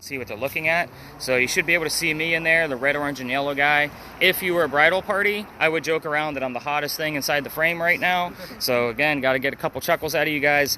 see what they're looking at. So you should be able to see me in there, the red, orange, and yellow guy. If you were a bridal party, I would joke around that I'm the hottest thing inside the frame right now. So again, got to get a couple chuckles out of you guys.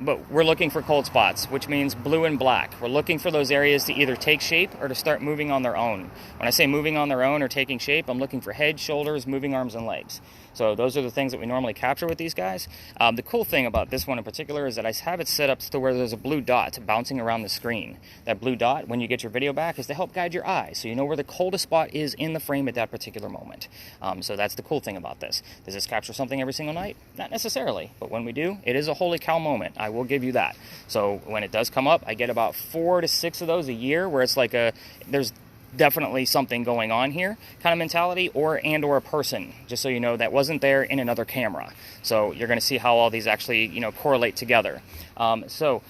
But we're looking for cold spots, which means blue and black. We're looking for those areas to either take shape or to start moving on their own. When I say moving on their own or taking shape, I'm looking for head, shoulders, moving arms, and legs. So those are the things that we normally capture with these guys. The cool thing about this one in particular is that I have it set up to where there's a blue dot bouncing around the screen. That blue dot, when you get your video back, is to help guide your eye, so you know where the coldest spot is in the frame at that particular moment. So that's the cool thing about this. Does this capture something every single night? Not necessarily, but when we do, it is a holy cow moment. I will give you that. So when it does come up, I get about 4 to 6 of those a year, where it's like there's definitely something going on here kind of mentality, or a person, just so you know, that wasn't there in another camera. So you're going to see how all these actually, correlate together. So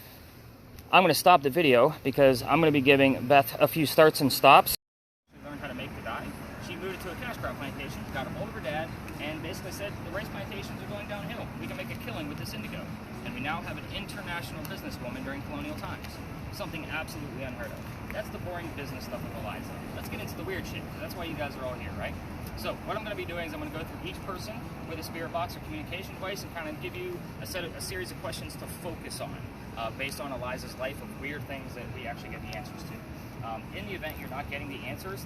I'm going to stop the video because I'm going to be giving Beth a few starts and stops. She learned how to make the dye. She moved to a cash crop plantation, got a hold of her dad, and basically said, the rice plantations are going downhill. We can make a killing with this indigo. And we now have an international businesswoman during colonial times. Something absolutely unheard of. That's the boring business stuff of Eliza. Let's get into the weird shit, because that's why you guys are all here, right? So what I'm going to be doing is I'm going to go through each person with a spirit box or communication device and kind of give you a series of questions to focus on based on Eliza's life of weird things that we actually get the answers to. In the event you're not getting the answers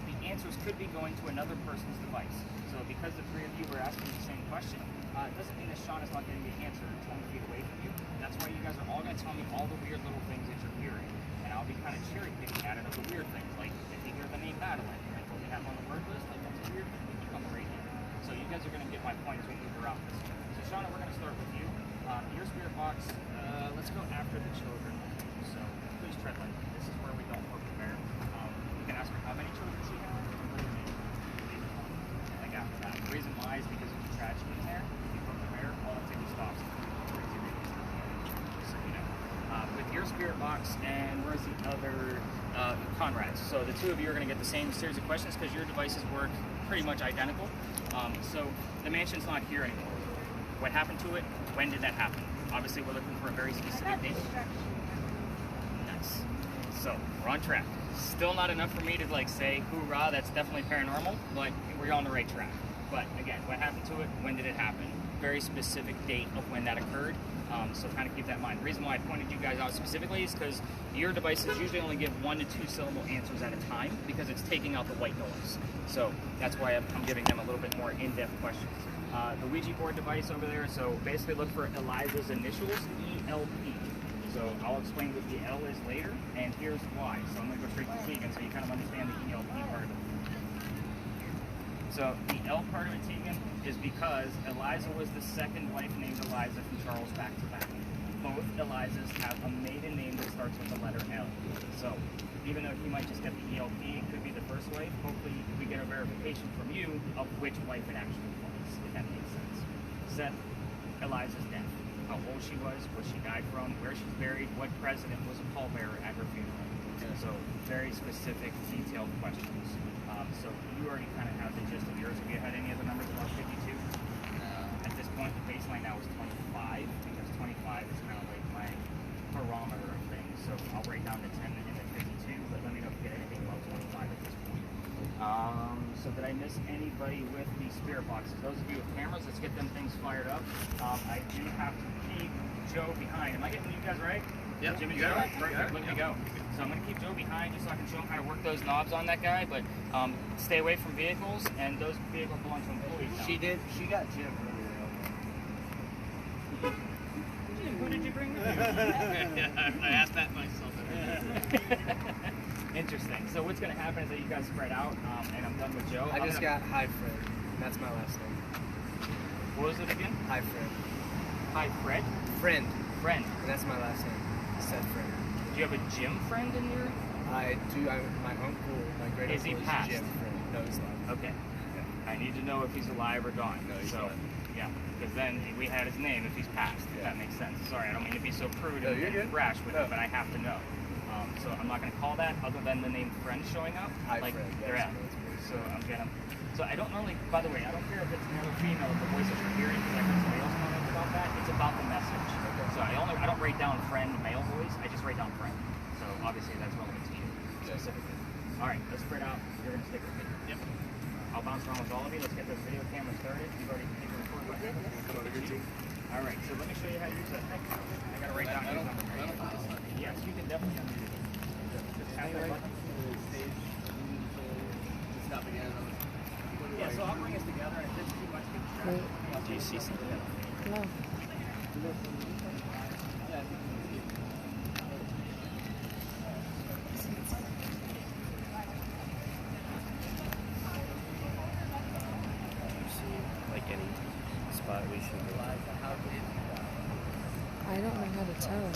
could be going to another person's device. So because the 3 of you were asking the same question, it doesn't mean that Shawna's not getting the answer 20 feet away from you. That's why you guys are all going to tell me all the weird little things that you're hearing. And I'll be kind of cherry picking at it of the weird things. Like if you hear the name Madeline, like what we have on the word list, like that's a weird thing to keep on the radio. So you guys are going to get my point as we move around this. So Shawna, we're going to start with you. Your spirit box, let's go after the children. So please tread lightly. This is where we don't work the bear. You can ask her how many children she has. Like after that. The reason why is because of the tragedy in there. If you work the bear, all it takes stops. So you know. With your spirit box, and where's the other Conrad's? So the 2 of you are going to get the same series of questions because your devices work pretty much identical. So the mansion's not here anymore. What happened to it? When did that happen? Obviously, we're looking for a very specific date. Nice. So we're on track. Still not enough for me to say, hoorah, that's definitely paranormal, but we're on the right track. But again, what happened to it? When did it happen? Very specific date of when that occurred. So kind of keep that in mind. The reason why I pointed you guys out specifically is because your devices usually only give 1 to 2 syllable answers at a time because it's taking out the white noise. So that's why I'm giving them a little bit more in-depth questions. The Ouija board device over there, so basically look for Eliza's initials, ELP. So I'll explain what the L is later, and here's why. So I'm going to go straight to Tegan so you kind of understand the ELP part of it. So the L part of it, Tegan, is because Eliza was the second wife named Eliza from Charles back to back. Both Elizas have a maiden name that starts with the letter L. So even though he might just get the ELP, it could be the first wife. Hopefully we get a verification from you of which wife it actually was, if that makes sense. Seth, Eliza's death. How old she was, where she died from, where she's buried, what president was a pallbearer at her funeral. So very specific, detailed questions. So you already kind of have the gist of yours. Have you had any other numbers above 52? At this point, the baseline now is 25, because 25 is kind of like my barometer of things. So I'll break down the 10 and the 52, but let me know if you get anything above 25 at this point. So did I miss anybody with the spirit boxes? Those of you with cameras, let's get them things fired up. I do have to keep Joe behind. Am I getting you guys right? Yep. Jimmy, Joe? Perfect. Look at me go. So I'm going to keep Joe behind just so I can show him how to work those knobs on that guy, but stay away from vehicles, and those vehicles belong to employees now. She got Jim earlier. Jim, who did you bring with you? I asked that myself. Interesting. So what's going to happen is that you guys spread out, and I'm done with Joe. I just got Hi Fred. That's my last name. What was it again? Hi Fred. Hi Fred? Friend. Friend. And that's my last name. SETH Friend. Do you have a Jim friend in your... I do. My uncle, my great uncle, is he passed? Jim Friend. No, he's alive. Okay. Yeah. I need to know if he's alive or gone. No, he's alive. Yeah, because then we had his name if he's passed, if that makes sense. Sorry, I don't mean to be so crude and rash with it, but I have to know. So I'm not going to call that other than the name friend showing up. Hi like Fred. they're at. So I'm going to... So I don't normally... By the way, I don't care if it's male or female, the voices you're hearing, because I heard somebody else comment about that. It's about the message. Okay. So I don't write down friend male voice, I just write down friend. So obviously that's relevant to you. specifically. All right, let's spread out. You're gonna stick with me. Yep. I'll bounce around with all of you. Let's get this video camera started. You've already hit the record button. All right, so let me show you how to use that thing. I gotta write down your number. Yes, you can definitely unmute it. Just tap that button. Stop again. Yeah, so I'll bring us together, and if it's too much, do you see something? No. Like any spot we should go. I don't know how to tell.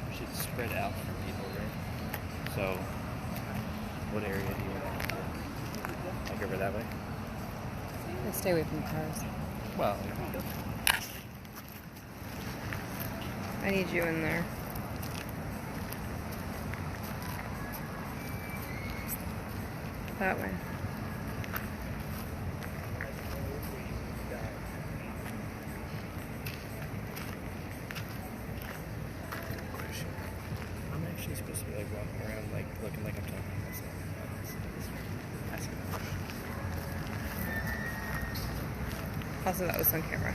We should spread out for people, right? So, what area do you want to go? Like over that way? I stay away from cars. Well, I need you in there. That way. I'm actually supposed to be like walking around, like looking like I'm talking to myself. Asking a question. Also, that was on camera.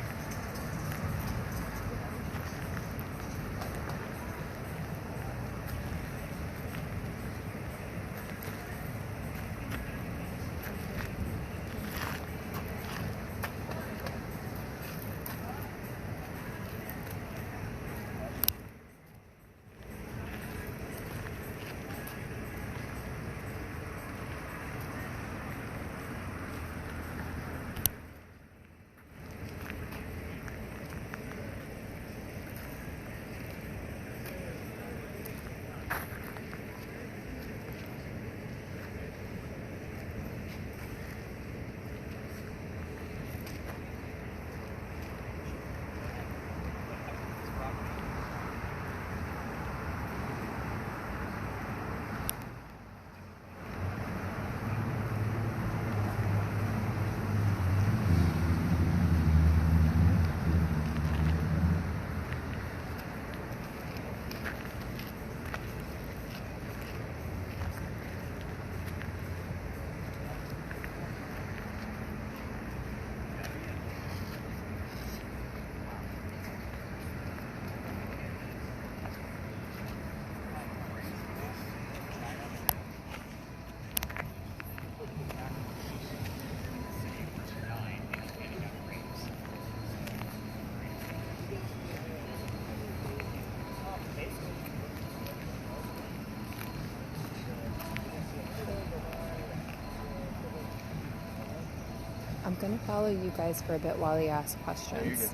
I'm gonna follow you guys for a bit while he asks questions. You're good.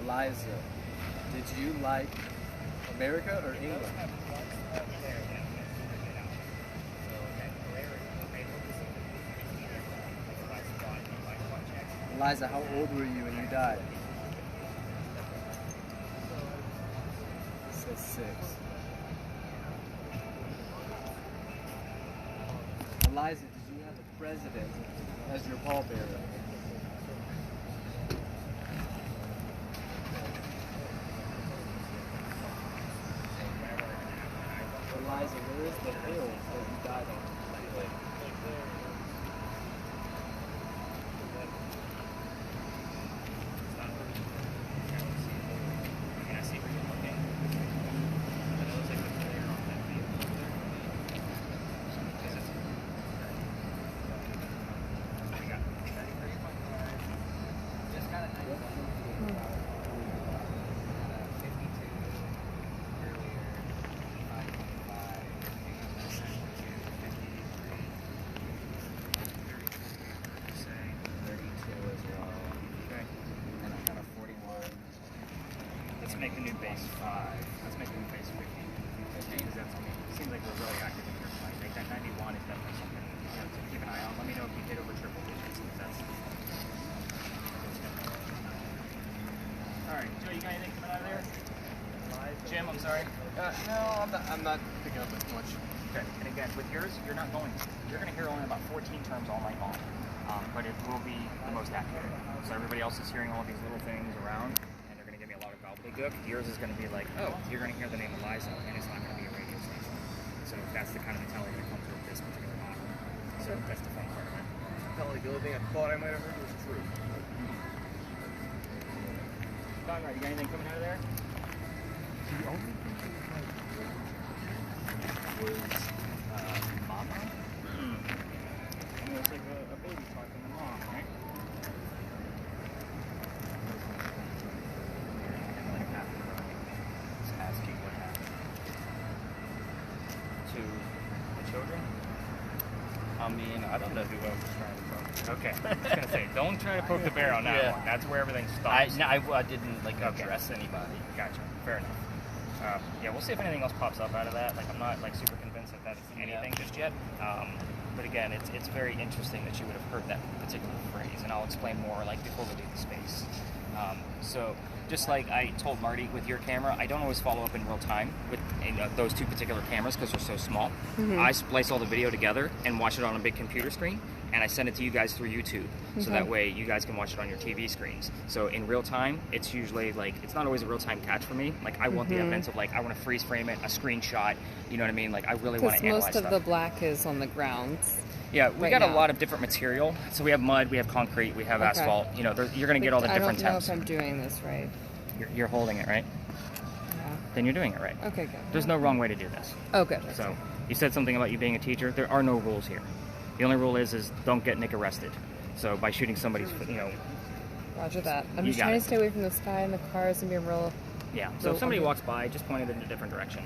Eliza, did you like America or England? Eliza, how old were you when you died? It says 6. Eliza, did you have the president as your pallbearer? Eliza, where is the hill that you died on? Can I see where you're looking? It looks like the clear on that view. Is it? I got it. Just got it. Let's make a new base 5. Let's make a new base 50. Because that's me. It seems like we're really active in your fight. Make that 91 is definitely something to keep an eye on. Let me know if you hit over triple digits. That's. Alright, Joe, you got anything coming out of there? Jim, I'm sorry. No, I'm not picking up as much. Okay, and again, with yours, you're not going. You're going to hear only about 14 terms all night long. But it will be the most accurate. So everybody else is hearing all these little things around, and they're going to give me a lot of gobbled completely good. Yours is going to be like, oh, you're going to hear the name Eliza, and it's not going to be a radio station. So that's the kind of mentality that comes with this particular model. So that's the fun part of it. I felt like the only thing I thought I might have heard was true. Conrad, you got anything coming out of there? The only thing that was Mama. It was like a baby talking to mom, right? Just asking what happened To the children? I mean, I don't know who I was trying to talk Okay. I was going to say, don't try to poke the bear on that Yeah. one. That's where everything stops. I didn't like Okay. address anybody. Gotcha. Fair enough. Yeah, we'll see if anything else pops up out of that. Like, I'm not like super convinced that that's anything just yet. But again, it's very interesting that you would have heard that particular phrase, and I'll explain more like before we leave the space. So just like I told Marty with your camera, I don't always follow up in real time with those two particular cameras because they're so small. I splice all the video together and watch it on a big computer screen, and I send it to you guys through YouTube, so that way you guys can watch it on your TV screens. So in real time, it's usually like, it's not always a real time catch for me. Like I want the evidence of like, I want to freeze frame it, a screenshot, you know what I mean? Like I really want Because to analyze most of stuff. the black is on the ground. Yeah, we right got a now. lot of different material. So we have mud, we have concrete, we have asphalt. You know, you're going to get all the different I don't know temps. if I'm doing this right. You're holding it, right? Yeah. Then you're doing it right. Okay, good. There's no wrong way to do this. Oh, good. So you said something about you being a teacher. There are no rules here. The only rule is don't get Nick arrested. So by shooting somebody's, you know, Roger that. I'm You just got trying it. to stay away from the sky and the cars and be real. yeah. So if So, somebody okay. walks by, just point it in a different direction.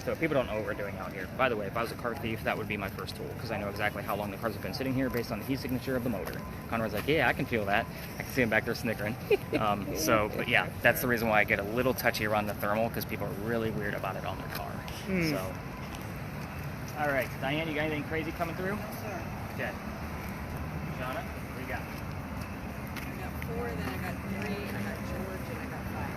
So people don't know what we're doing out here. By the way, if I was a car thief, that would be my first tool because I know exactly how long the cars have been sitting here based on the heat signature of the motor. Conrad's like, yeah, I can feel that. I can see him back there snickering. But yeah, that's the reason why I get a little touchy around the thermal because people are really weird about it on their car. So, all right, Diane, you got anything crazy coming through? Sure. Okay. Shauna, what do you got? I got 4, then I got 3, I got George, and I got 5.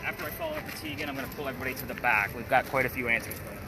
After I follow up with Tegan, I'm going to pull everybody to the back. We've got quite a few answers for them.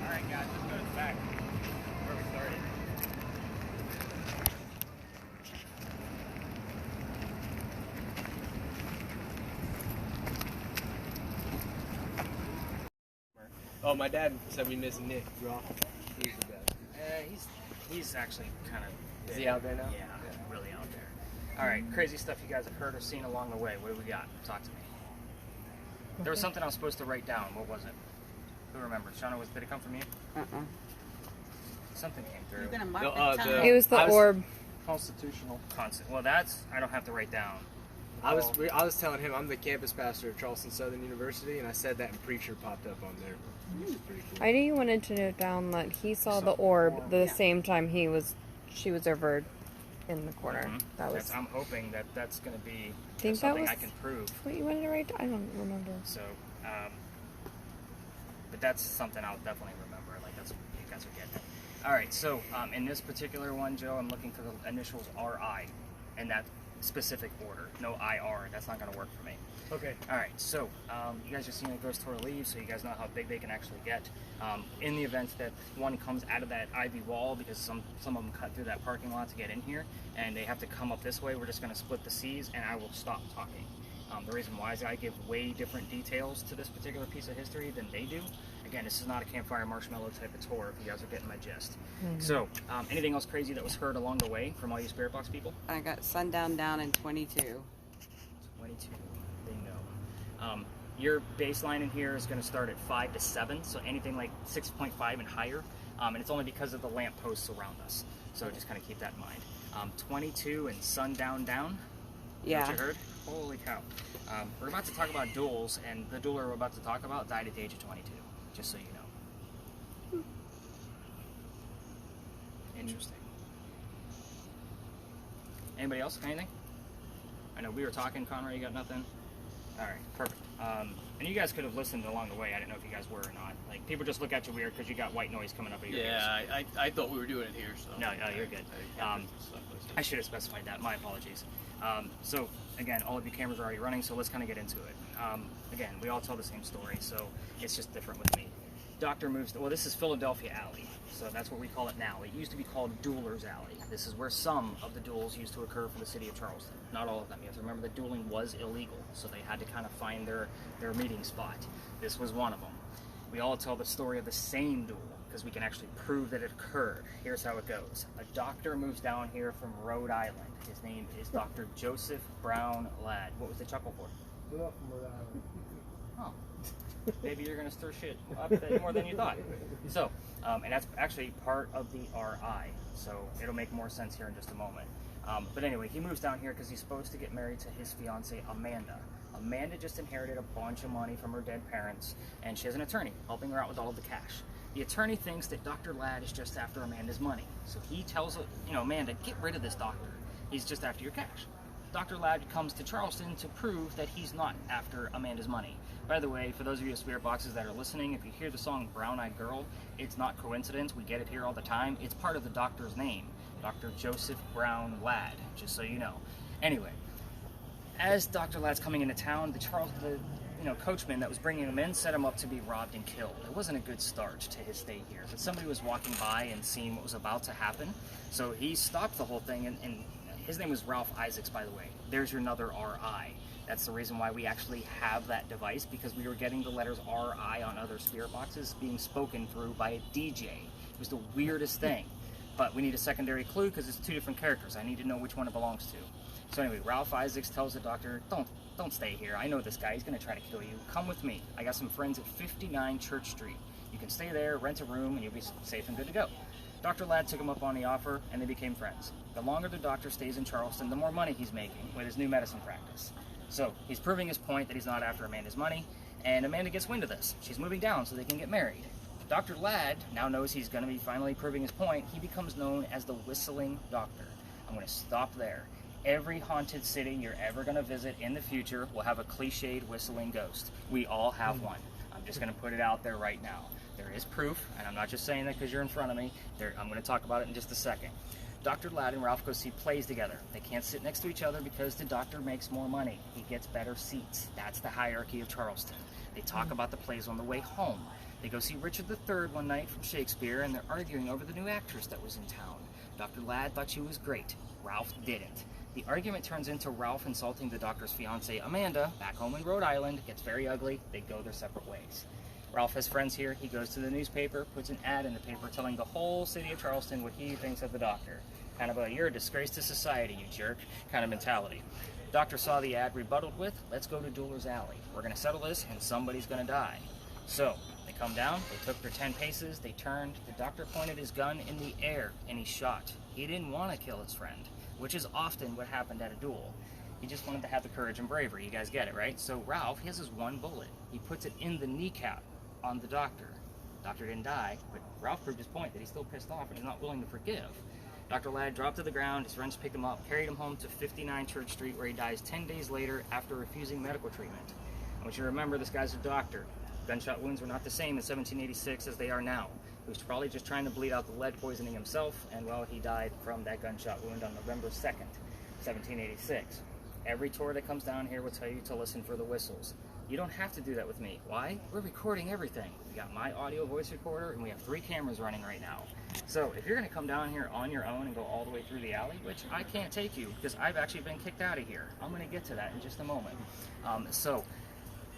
All right, guys, let's go to the back where we started. Oh, my dad said we miss Nick. Raw. He's the best. He's actually kind of... Is he out there now? Yeah, really out there. All right, crazy stuff you guys have heard or seen along the way. What do we got? Talk to me. There was something I was supposed to write down. What was it? Who remembers? Shauna, did it come from you? Something came through. You're gonna mark No, the time. It was the orb. Constitutional. Constant. Well, that's... I don't have to write down. I was telling him I'm the campus pastor of Charleston Southern University, and I said that, and preacher popped up on there. Which is pretty cool. I knew you wanted to note down that he saw the orb the same time she was over in the corner. That was. I'm hoping that that's going to be Think that something was I can prove. what you wanted to write? I don't remember. So, but that's something I'll definitely remember. Like, that's what you guys are getting at. All right, so in this particular one, Joe, I'm looking for the initials RI in that specific order. No IR. That's not going to work for me. Okay. All right, so you guys just seen a ghost tour leave, so you guys know how big they can actually get. In the event that one comes out of that ivy wall, because some of them cut through that parking lot to get in here, and they have to come up this way, we're just going to split the C's, and I will stop talking. The reason why is I give way different details to this particular piece of history than they do. Again, this is not a campfire marshmallow type of tour, if you guys are getting my gist. So, anything else crazy that was heard along the way from all you spirit box people? I got sundown down in 22. 22. They know. Your baseline in here is going to start at 5 to 7, so anything like 6.5 and higher. And it's only because of the lamp posts around us. So just kind of keep that in mind. 22 and sundown down. Yeah. What you heard? Holy cow. We're about to talk about duels, and the dueler we're about to talk about died at the age of 22, just so you know. Interesting. Anybody else? Anything? I know we were talking, Conrad, you got nothing? All right, perfect. And you guys could have listened along the way. I didn't know if you guys were or not. Like, people just look at you weird because you got white noise coming up at your ears. Yeah, I thought we were doing it here, so. No, you're good. I should have specified that. My apologies. So, again, all of your cameras are already running, so let's kind of get into it. Again, we all tell the same story, so it's just different with me. Doctor moves, well, this is Philadelphia Alley, so that's what we call it now. It used to be called Dueler's Alley. This is where some of the duels used to occur for the city of Charleston. Not all of them. You have to remember that dueling was illegal, so they had to kind of find their meeting spot. This was one of them. We all tell the story of the same duel, because we can actually prove that it occurred. Here's how it goes. A doctor moves down here from Rhode Island. His name is Dr. Joseph Brown Ladd. What was the chuckle for? Oh. Maybe you're going to stir shit up more than you thought. So, and that's actually part of the RI, so it'll make more sense here in just a moment. But anyway, he moves down here because he's supposed to get married to his fiancée, Amanda. Amanda just inherited a bunch of money from her dead parents, and she has an attorney helping her out with all of the cash. The attorney thinks that Dr. Ladd is just after Amanda's money, so he tells Amanda, get rid of this doctor. He's just after your cash. Dr. Ladd comes to Charleston to prove that he's not after Amanda's money. By the way, for those of you with spirit boxes that are listening, if you hear the song Brown Eyed Girl, it's not coincidence. We get it here all the time. It's part of the doctor's name, Dr. Joseph Brown Ladd, just so you know. Anyway, as Dr. Ladd's coming into town, the coachman that was bringing him in set him up to be robbed and killed. It wasn't a good start to his stay here, but somebody was walking by and seeing what was about to happen, so he stopped the whole thing, and his name was Ralph Isaacs, by the way. There's your another RI. That's the reason why we actually have that device, because we were getting the letters RI on other spirit boxes being spoken through by a DJ. It was the weirdest thing. But we need a secondary clue because it's two different characters. I need to know which one it belongs to. So anyway, Ralph Isaacs tells the doctor, don't stay here. I know this guy. He's going to try to kill you. Come with me. I got some friends at 59 Church Street. You can stay there, rent a room, and you'll be safe and good to go. Dr. Ladd took him up on the offer, and they became friends. The longer the doctor stays in Charleston, the more money he's making with his new medicine practice. So he's proving his point that he's not after Amanda's money, and Amanda gets wind of this. She's moving down so they can get married. Dr. Ladd now knows he's going to be finally proving his point. He becomes known as the Whistling Doctor. I'm going to stop there. Every haunted city you're ever going to visit in the future will have a cliched whistling ghost. We all have one. I'm just going to put it out there right now. There is proof, and I'm not just saying that because you're in front of me. I'm going to talk about it in just a second. Dr. Ladd and Ralph go see plays together. They can't sit next to each other because the doctor makes more money. He gets better seats. That's the hierarchy of Charleston. They talk about the plays on the way home. They go see Richard III one night from Shakespeare, and they're arguing over the new actress that was in town. Dr. Ladd thought she was great. Ralph didn't. The argument turns into Ralph insulting the doctor's fiancée, Amanda, back home in Rhode Island. It gets very ugly. They go their separate ways. Ralph has friends here. He goes to the newspaper, puts an ad in the paper telling the whole city of Charleston what he thinks of the doctor. Kind of a, you're a disgrace to society, you jerk, kind of mentality. Doctor saw the ad, rebutted with, let's go to Dueler's Alley. We're going to settle this, and somebody's going to die. So, they come down, they took their 10 paces, they turned, the doctor pointed his gun in the air, and he shot. He didn't want to kill his friend, which is often what happened at a duel. He just wanted to have the courage and bravery. You guys get it, right? So Ralph, he has his one bullet. He puts it in the kneecap on the doctor. Doctor didn't die, but Ralph proved his point that he's still pissed off and he's not willing to forgive. Dr. Ladd dropped to the ground, his friends picked him up, carried him home to 59 Church Street, where he dies 10 days later after refusing medical treatment. I want you to remember, this guy's a doctor. Gunshot wounds were not the same in 1786 as they are now. He was probably just trying to bleed out the lead poisoning himself, and well, he died from that gunshot wound on November 2nd, 1786. Every tour that comes down here will tell you to listen for the whistles. You don't have to do that with me. Why? We're recording everything. We got my audio voice recorder, and we have 3 cameras running right now. So if you're going to come down here on your own and go all the way through the alley, which I can't take you because I've actually been kicked out of here. I'm going to get to that in just a moment.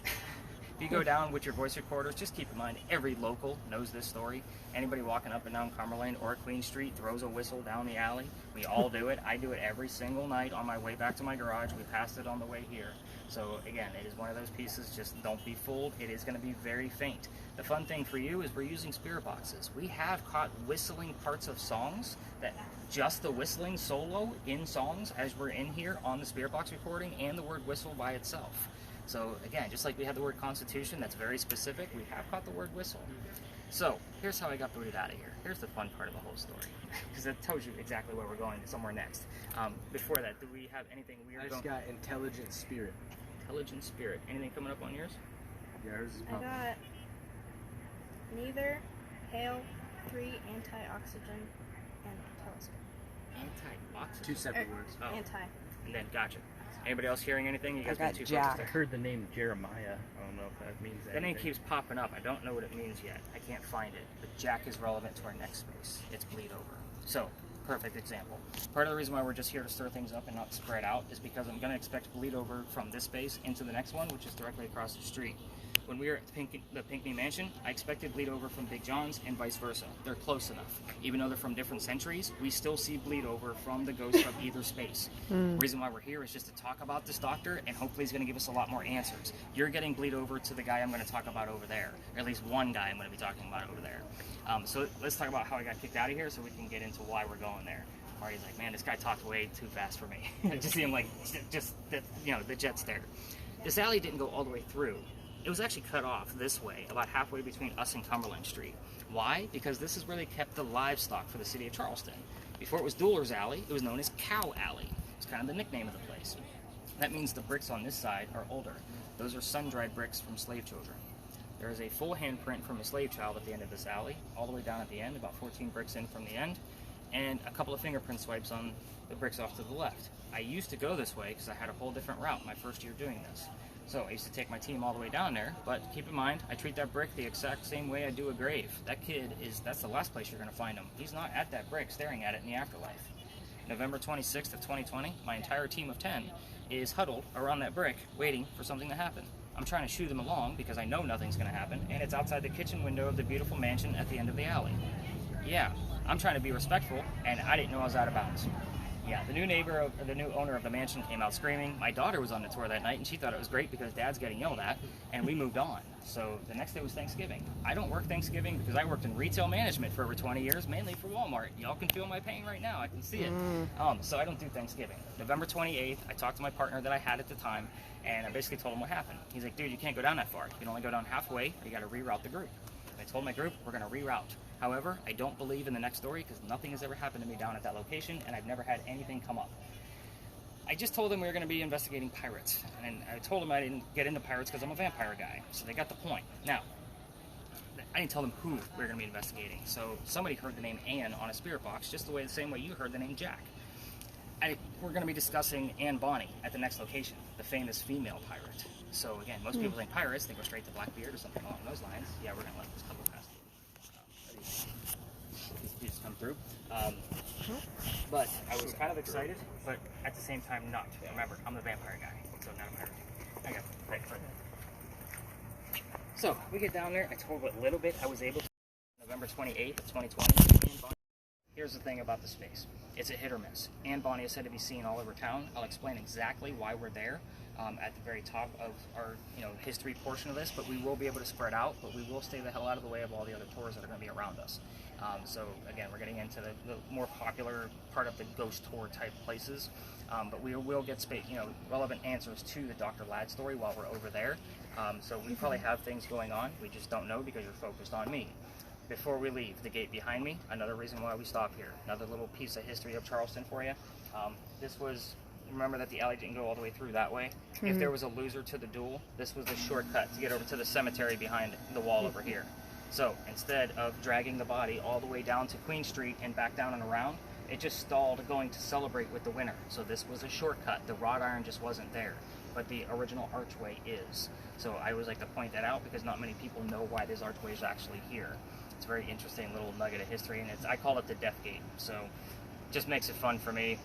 If you go down with your voice recorders, just keep in mind every local knows this story. Anybody walking up and down Cumberland or Queen Street throws a whistle down the alley. We all do it. I do it every single night on my way back to my garage. We passed it on the way here. So again, it is one of those pieces, just don't be fooled. It is going to be very faint. The fun thing for you is we're using spirit boxes. We have caught whistling parts of songs, that just the whistling solo in songs as we're in here on the spirit box recording, and the word whistle by itself. So again, just like we had the word Constitution, that's very specific, we have caught the word whistle. So here's how I got booted out of here. Here's the fun part of the whole story, because it tells you exactly where we're going, somewhere next. Before that, do we have anything weird? I just got intelligent spirit. Intelligent spirit. Anything coming up on yours? Yeah, ours is I got neither, hail, 3, antioxygen, and telescope. Antioxidant. 2 separate words. Oh. Anti. And then, gotcha. Anybody else hearing anything? You guys got been too Jack. I heard the name Jeremiah. I don't know if that means anything. That name keeps popping up. I don't know what it means yet. I can't find it. But Jack is relevant to our next space. It's bleed over. So, perfect example. Part of the reason why we're just here to stir things up and not spread out is because I'm going to expect bleed over from this space into the next one, which is directly across the street. When we were at the Pinckney Mansion, I expected bleed over from Big John's and vice versa. They're close enough. Even though they're from different centuries, we still see bleed over from the ghost of either space. The reason why we're here is just to talk about this doctor, and hopefully he's going to give us a lot more answers. You're getting bleed over to the guy I'm going to talk about over there, or at least one guy I'm going to be talking about over there. So let's talk about how I got kicked out of here so we can get into why we're going there. Marty's like, man, this guy talked way too fast for me. I just see him like, the jet stare. This alley didn't go all the way through. It was actually cut off this way, about halfway between us and Cumberland Street. Why? Because this is where they kept the livestock for the city of Charleston. Before it was Dueler's Alley, it was known as Cow Alley. It's kind of the nickname of the place. That means the bricks on this side are older. Those are sun-dried bricks from slave children. There is a full handprint from a slave child at the end of this alley, all the way down at the end, about 14 bricks in from the end, and a couple of fingerprint swipes on the bricks off to the left. I used to go this way because I had a whole different route my first year doing this. So I used to take my team all the way down there, but keep in mind, I treat that brick the exact same way I do a grave. That kid that's the last place you're going to find him. He's not at that brick staring at it in the afterlife. November 26th of 2020, my entire team of 10 is huddled around that brick waiting for something to happen. I'm trying to shoo them along because I know nothing's going to happen, and it's outside the kitchen window of the beautiful mansion at the end of the alley. Yeah, I'm trying to be respectful, and I didn't know I was out of bounds. Yeah, the new owner of the mansion came out screaming. My daughter was on the tour that night, and she thought it was great because Dad's getting yelled at, and we moved on. So the next day was Thanksgiving. I don't work Thanksgiving because I worked in retail management for over 20 years, mainly for Walmart. Y'all can feel my pain right now. I can see it. So I don't do Thanksgiving. November 28th, I talked to my partner that I had at the time, and I basically told him what happened. He's like, dude, you can't go down that far. You can only go down halfway, or you got to reroute the group. I told my group, we're going to reroute. However, I don't believe in the next story because nothing has ever happened to me down at that location, and I've never had anything come up. I just told them we were going to be investigating pirates, and I told them I didn't get into pirates because I'm a vampire guy, so they got the point. Now, I didn't tell them who we were going to be investigating, so somebody heard the name Anne on a spirit box, just the same way you heard the name Jack. We're going to be discussing Anne Bonny at the next location, the famous female pirate. So again, most people think pirates, they go straight to Blackbeard or something along those lines. Yeah, we're going to let this couple pass. These come through. But I was kind of excited, but at the same time not. Remember, I'm the vampire guy, so not a pirate. I got right for that. So we get down there. I told what little bit I was able to. November 28th of 2020. Here's the thing about the space. It's a hit or miss. Anne Bonny is said to be seen all over town. I'll explain exactly why we're there at the very top of our history portion of this, but we will be able to spread out, but we will stay the hell out of the way of all the other tours that are going to be around us. So again, we're getting into the more popular part of the ghost tour type places, but we will get relevant answers to the Dr. Ladd story while we're over there. So we probably have things going on. We just don't know because you're focused on me. before we leave, the gate behind me, another reason why we stop here. Another little piece of history of Charleston for you. This was, remember that the alley didn't go all the way through that way? If there was a loser to the duel, this was the shortcut to get over to the cemetery behind the wall over here. So instead of dragging the body all the way down to Queen Street and back down and around, it just stalled going to celebrate with the winner. So this was a shortcut. The wrought iron just wasn't there, but the original archway is. So I always like to point that out because not many people know why this archway is actually here. It's a very interesting little nugget of history, and I call it the Death Gate. So just makes it fun for me.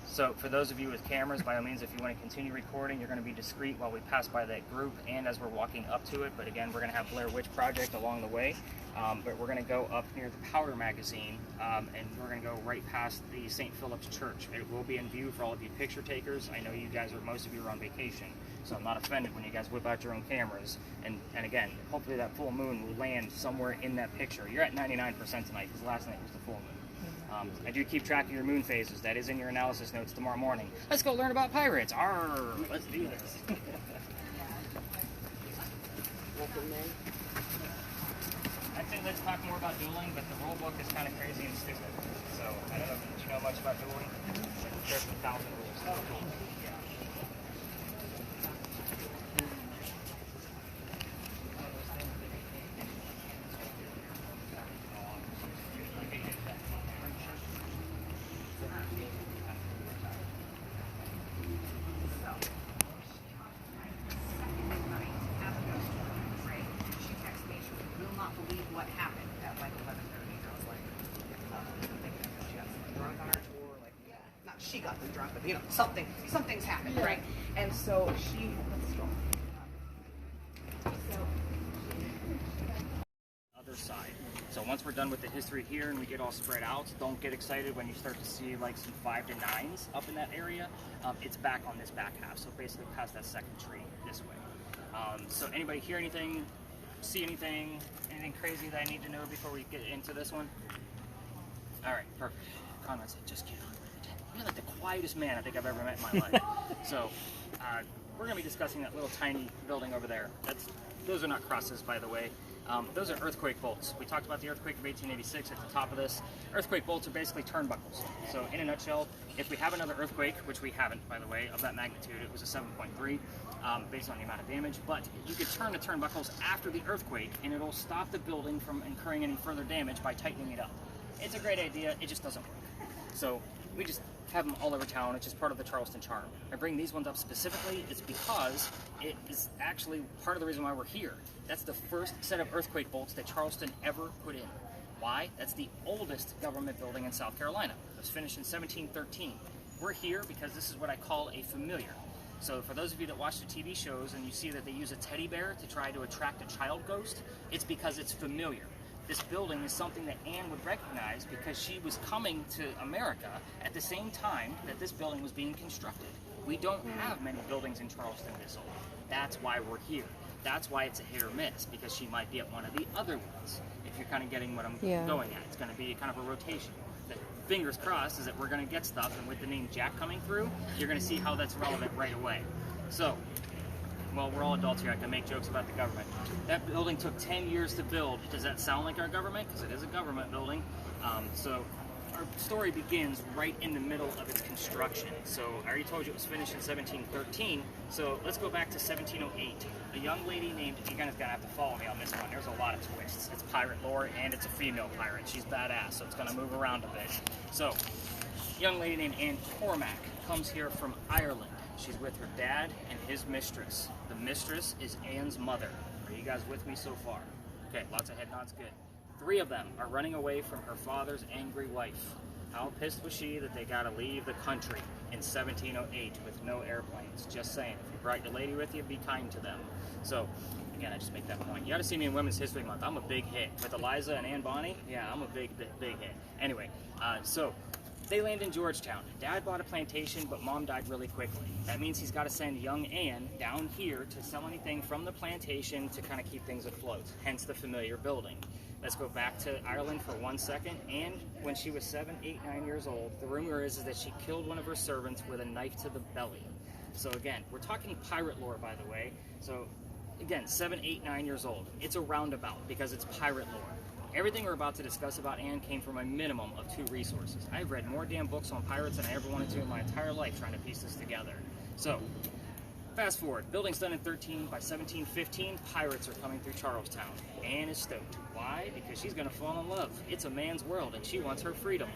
So for those of you with cameras, by all means, if you want to continue recording, you're going to be discreet while we pass by that group and as we're walking up to it. But again, we're going to have Blair Witch Project along the way. But we're going to go up near the Powder Magazine, and we're going to go right past the St. Philip's Church. It will be in view for all of you picture takers. I know you guys most of you are on vacation, so I'm not offended when you guys whip out your own cameras. And again, hopefully that full moon will land somewhere in that picture. You're at 99% tonight because last night was the full moon. I do keep track of your moon phases. That is in your analysis notes tomorrow morning. Let's go learn about pirates. Arr, let's do this. I'd say let's talk more about dueling, but the rule book is kind of crazy and stupid. So I don't know if you know much about dueling. There's 1,000 rules. She got them drunk, but you know, something's happened, right? And so she, let's go. Other side. So once we're done with the history here and we get all spread out, don't get excited when you start to see like some 5 to 9s up in that area. It's back on this back half, so basically past that second tree this way. So anybody hear anything, see anything crazy that I need to know before we get into this one? All right, perfect. Conrad said, just kidding. You're like the quietest man I think I've ever met in my life. So we're going to be discussing that little tiny building over there. Those are not crosses, by the way. Those are earthquake bolts. We talked about the earthquake of 1886 at the top of this. Earthquake bolts are basically turnbuckles. So in a nutshell, if we have another earthquake, which we haven't, by the way, of that magnitude, it was a 7.3 based on the amount of damage, but you could turn the turnbuckles after the earthquake and it'll stop the building from incurring any further damage by tightening it up. It's a great idea, it just doesn't work. So we just have them all over town. It's just part of the Charleston charm. I bring these ones up specifically, it's because it is actually part of the reason why we're here. That's the first set of earthquake bolts that Charleston ever put in. Why? That's the oldest government building in South Carolina. It was finished in 1713. We're here because this is what I call a familiar. So for those of you that watch the TV shows and you see that they use a teddy bear to try to attract a child ghost, it's because it's familiar. This building is something that Anne would recognize because she was coming to America at the same time that this building was being constructed. We don't have many buildings in Charleston this old. That's why we're here. That's why it's a hit or miss, because she might be at one of the other ones. If you're kind of getting what I'm going at, it's going to be kind of a rotation. The fingers crossed is that we're going to get stuff, and with the name Jack coming through, you're going to see how that's relevant right away. So, well, we're all adults here. I can make jokes about the government. That building took 10 years to build. Does that sound like our government? Because it is a government building. So our story begins right in the middle of its construction. So I already told you it was finished in 1713. So let's go back to 1708. A young lady named, you're going to have to follow me on this one. There's a lot of twists. It's pirate lore, and it's a female pirate. She's badass, so it's going to move around a bit. So, a young lady named Anne Cormac comes here from Ireland. She's with her dad and his mistress. The mistress is Anne's mother. Are you guys with me so far? Okay, lots of head nods, good. 3 of them are running away from her father's angry wife. How pissed was she that they got to leave the country in 1708 with no airplanes? Just saying, if you brought your lady with you, be kind to them. So, again, I just make that point. You got to see me in Women's History Month. I'm a big hit. With Eliza and Anne Bonny, yeah, I'm a big hit. Anyway, so they land in Georgetown. Dad bought a plantation, but Mom died really quickly. That means he's got to send young Anne down here to sell anything from the plantation to kind of keep things afloat, hence the familiar building. Let's go back to Ireland for 1 second. Anne, when she was 7, 8, 9 years old, the rumor is that she killed one of her servants with a knife to the belly. So again, we're talking pirate lore, by the way. So again, 7, 8, 9 years old. It's a roundabout because it's pirate lore. Everything we're about to discuss about Anne came from a minimum of 2 resources. I've read more damn books on pirates than I ever wanted to in my entire life trying to piece this together. So, fast forward. Building's done in 13. By 1715, pirates are coming through Charlestown. Anne is stoked. Why? Because she's going to fall in love. It's a man's world, and she wants her freedom.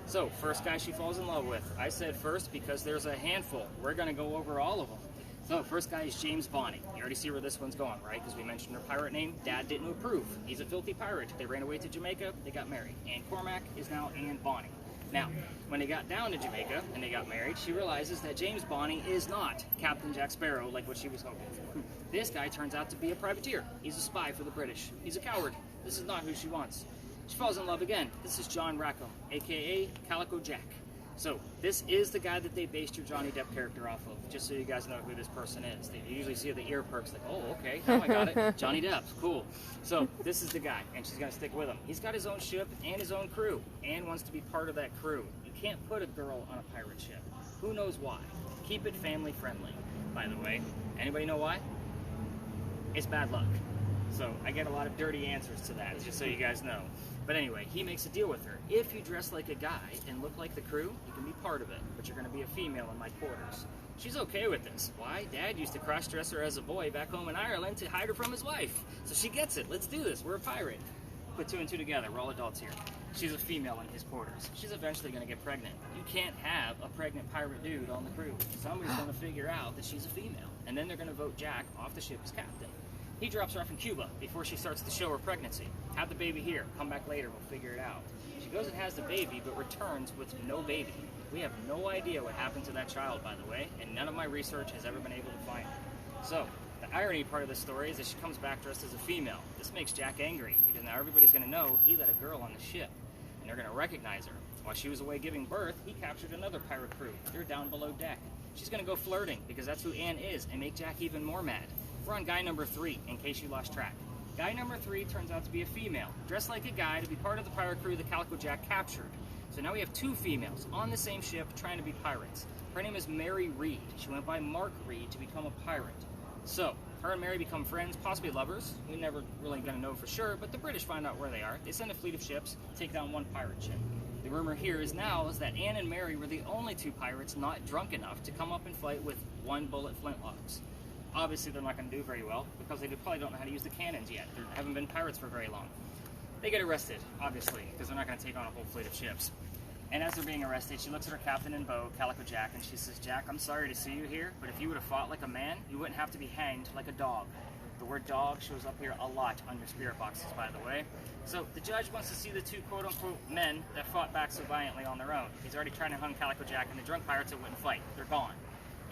So, first guy she falls in love with. I said first because there's a handful. We're going to go over all of them. So, first guy is James Bonny. You already see where this one's going, right? Because we mentioned her pirate name. Dad didn't approve. He's a filthy pirate. They ran away to Jamaica. They got married. Anne Cormac is now Anne Bonny. Now, when they got down to Jamaica and they got married, she realizes that James Bonny is not Captain Jack Sparrow like what she was hoping for. This guy turns out to be a privateer. He's a spy for the British. He's a coward. This is not who she wants. She falls in love again. This is John Rackham, a.k.a. Calico Jack. So, this is the guy that they based your Johnny Depp character off of, just so you guys know who this person is. They usually see the ear perks, like, oh, okay, now I got it. Johnny Depp, cool. So, this is the guy, and she's going to stick with him. He's got his own ship and his own crew. Anne wants to be part of that crew. You can't put a girl on a pirate ship. Who knows why? Keep it family friendly, by the way. Anybody know why? It's bad luck. So, I get a lot of dirty answers to that, just so you guys know. But anyway, he makes a deal with her. If you dress like a guy and look like the crew, you can be part of it, but you're going to be a female in my quarters. She's okay with this. Why? Dad used to cross-dress her as a boy back home in Ireland to hide her from his wife. So she gets it. Let's do this. We're a pirate. Put 2 and 2 together. We're all adults here. She's a female in his quarters. She's eventually going to get pregnant. You can't have a pregnant pirate dude on the crew. Somebody's going to figure out that she's a female, and then they're going to vote Jack off the ship as captain. He drops her off in Cuba before she starts to show her pregnancy. Have the baby here. Come back later. We'll figure it out. She goes and has the baby, but returns with no baby. We have no idea what happened to that child, by the way, and none of my research has ever been able to find it. So, the irony part of the story is that she comes back dressed as a female. This makes Jack angry, because now everybody's going to know he let a girl on the ship, and they're going to recognize her. While she was away giving birth, he captured another pirate crew. They're down below deck. She's going to go flirting, because that's who Anne is, and make Jack even more mad. We're on guy number 3, in case you lost track. Guy number 3 turns out to be a female, dressed like a guy to be part of the pirate crew that Calico Jack captured. So now we have 2 females on the same ship trying to be pirates. Her name is Mary Reed. She went by Mark Reed to become a pirate. So, her and Mary become friends, possibly lovers. We're never really going to know for sure, but the British find out where they are. They send a fleet of ships, take down 1 pirate ship. The rumor here is that Anne and Mary were the only 2 pirates not drunk enough to come up and fight with 1-bullet flintlocks. Obviously, they're not going to do very well because they probably don't know how to use the cannons yet. They haven't been pirates for very long. They get arrested, obviously, because they're not going to take on a whole fleet of ships. And as they're being arrested, she looks at her captain in bow, Calico Jack, and she says, "Jack, I'm sorry to see you here, but if you would have fought like a man, you wouldn't have to be hanged like a dog." The word dog shows up here a lot on your spirit boxes, by the way. So the judge wants to see the 2 quote-unquote men that fought back so valiantly on their own. He's already trying to hung Calico Jack, and the drunk pirates that wouldn't fight. They're gone.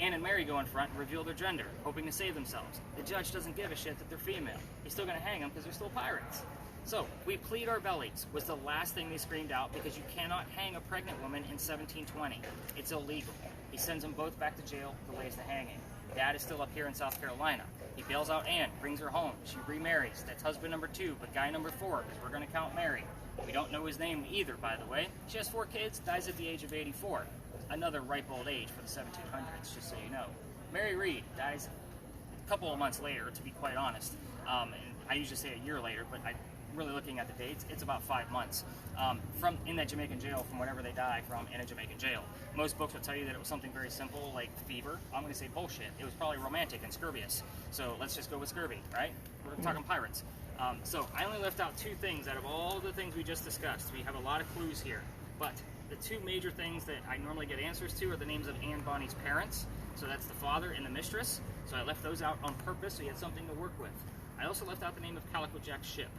Anne and Mary go in front and reveal their gender, hoping to save themselves. The judge doesn't give a shit that they're female. He's still going to hang them because they're still pirates. So, we plead our bellies was the last thing they screamed out because you cannot hang a pregnant woman in 1720. It's illegal. He sends them both back to jail for ways to hanging. Dad is still up here in South Carolina. He bails out Anne, brings her home. She remarries. That's husband number 2, but guy number 4, because we're going to count Mary. We don't know his name either, by the way. She has 4 kids, dies at the age of 84. Another ripe old age for the 1700s, just so you know. Mary Reed dies a couple of months later, to be quite honest. And I usually say a year later, but I'm really looking at the dates. It's about 5 months from in that Jamaican jail, from whatever they die from in a Jamaican jail. Most books will tell you that it was something very simple, like fever. I'm going to say bullshit. It was probably romantic and scurvious. So let's just go with scurvy, right? We're talking pirates. So I only left out 2 things out of all the things we just discussed. We have a lot of clues here, but the 2 major things that I normally get answers to are the names of Anne Bonny's parents. So that's the father and the mistress. So I left those out on purpose so you had something to work with. I also left out the name of Calico Jack's ship.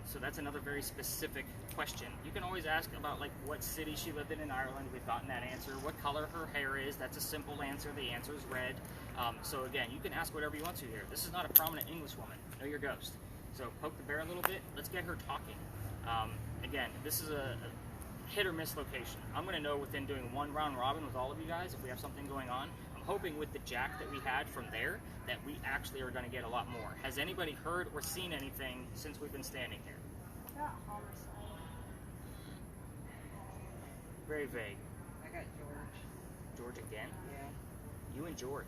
So that's another very specific question. You can always ask about like what city she lived in Ireland. We've gotten that answer. What color her hair is. That's a simple answer. The answer is red. So again, you can ask whatever you want to here. This is not a prominent English woman. Know your ghost. So poke the bear a little bit. Let's get her talking. Again, this is a hit or miss location. I'm going to know within doing 1 round robin with all of you guys if we have something going on. I'm hoping with the Jack that we had from there that we actually are going to get a lot more. Has anybody heard or seen anything since we've been standing here? Got homicide. Very vague. I got George. George again? Yeah. You and George.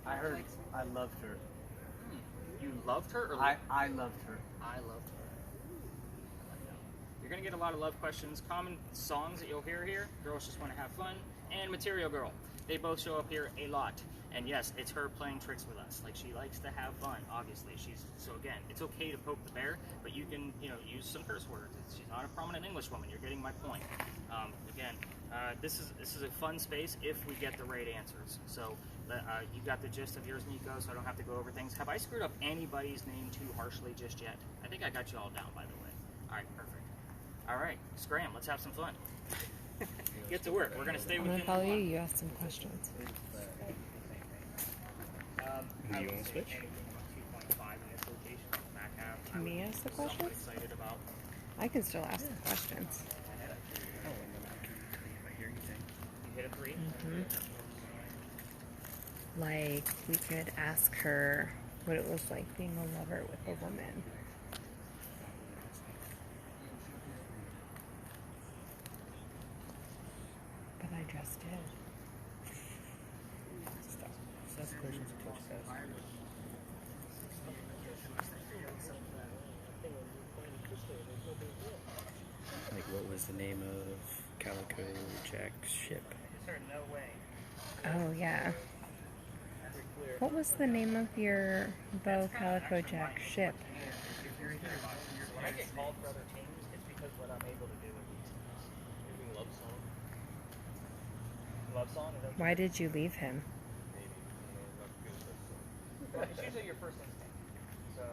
I heard I loved her. You loved her? Or I loved her. I loved her. You're gonna get a lot of love questions, common songs that you'll hear here. Girls just want to have fun, and Material Girl. They both show up here a lot. And yes, it's her playing tricks with us. Like, she likes to have fun, obviously. So again, it's okay to poke the bear, but you can, use some curse words. She's not a prominent English woman. You're getting my point. Again, this is a fun space if we get the right answers. So you got the gist of yours, Nico, so I don't have to go over things. Have I screwed up anybody's name too harshly just yet? I think I got you all down, by the way. All right, perfect. All right, Scram, let's have some fun. Get to work. We're going to stay I'm within gonna follow the you. You ask some questions. Do you want to switch? Can we ask the questions? Excited about. I can still ask the questions. Oh, and then I hear you think. You hit a 3. Like, we could ask her what it was like being a lover with a woman. But I just did. Stop. That's questions to touch fast. Like, what was the name of Calico Jack's ship? No way. Oh, yeah. What was the name of your Bo Calico Jack ship? When I get called for other teams, it's because what I'm able to do is maybe love song. Love song? Why did you leave him? It's usually your first instinct. So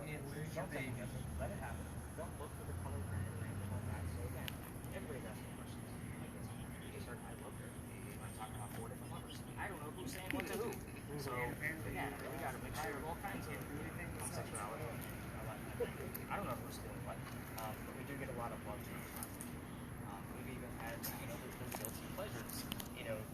don't take it. Let it happen. Don't look for the color or anything like that. So again, everybody's asking questions. Like this. You just heard I love her. I'm talking about 4 different lovers. I don't know who's saying what to who. So again, we got a mixture of all kinds of homosexuality. I don't know if we're still what, but we do get a lot of love songs. We've even had, those guilty pleasures,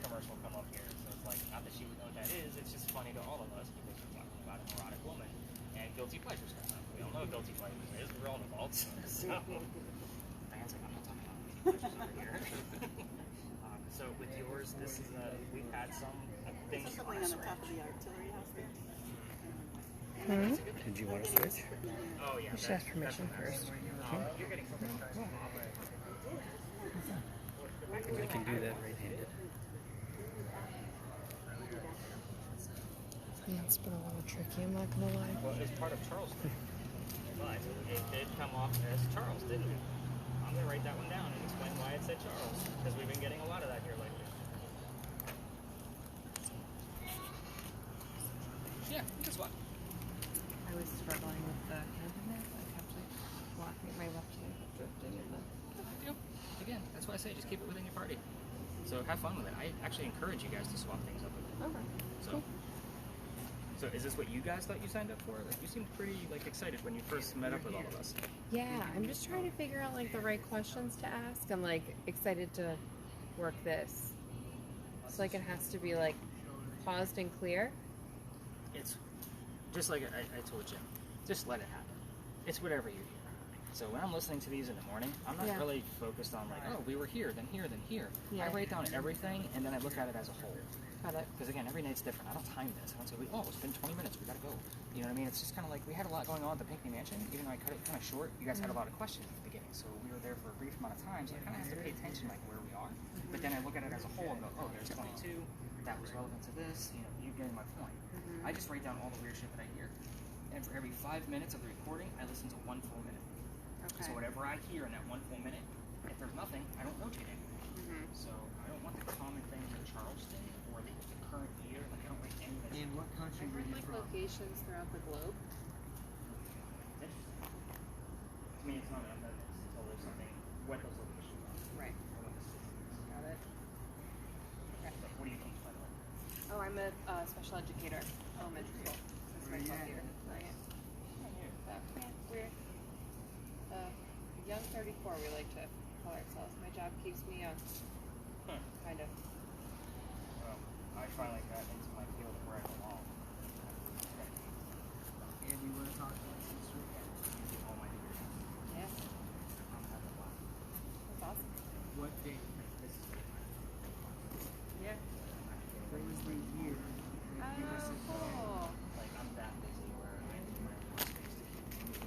commercial come up here. So it's like, not that she would know what that is, it's just funny to all of us because we're talking about an erotic woman and guilty pleasures come up. We all know what guilty pleasures is, we're all adults. So, Diane's like, I'm not talking about guilty pleasures over here. So with yours, this is, we've had some things. Something on the top of the artillery house there. Did you want to switch? Oh yeah. You should ask permission first. You're getting something. We can do that right-handed. Yeah, it's been a little tricky, I'm not gonna lie. Well, it's part of Charleston. But it did come off as Charles, didn't it? I'm going to write that one down and explain why it said Charles, because we've been getting a lot of that here lately. Yeah, guess what? I was struggling with the hand in there. I kept like walking my left hand drifting in the... Again, that's why I say just keep it within your party. So have fun with it. I actually encourage you guys to swap things up with it. Okay. So, so is this what you guys thought you signed up for? Like, you seemed pretty excited when you first met up with all of us. Yeah, I'm just trying to figure out the right questions to ask. I'm excited to work this. So it has to be paused and clear. It's just like I told you, just let it happen. It's whatever you hear. So when I'm listening to these in the morning, I'm not really focused on oh, we were here, then here, then here. Yeah. I write down everything and then I look at it as a whole. Got it. Because again, every night's different. I don't time this. I don't say, oh, it's been 20 minutes, we gotta go. You know what I mean? It's just kind of we had a lot going on at the Pinckney Mansion. Even though I cut it kind of short, you guys had a lot of questions at the beginning. So we were there for a brief amount of time, so I kind of have to pay attention where we are. But then I look at it as a whole and go, oh, there's 22. That was relevant to this. You getting my point. I just write down all the weird shit that I hear. And for every 5 minutes of the recording, I listen to 1 full minute. Okay. So whatever I hear in that 1 full minute, if there's nothing, I don't notate it. So I don't want the common things of Charleston or the current year. I don't write any of that. In what country were you from? Locations throughout the globe. Interesting. To me, it's not enough evidence until there's something, what those locations are. Right. Or what the system is. Got it. But what do you think, by the way? Oh, I'm a special educator, elementary school. Since my 12th year. Right. Yeah, we're young 34. We like to call ourselves. My job keeps me young. Kind of. Well, I finally got into my field of where I belong. And you want to talk to us this week? All my degrees. Yeah. I'm having a lot. That's awesome. What date? This is Yeah. What was the year? Oh, cool. I'm that busy where I need my own space to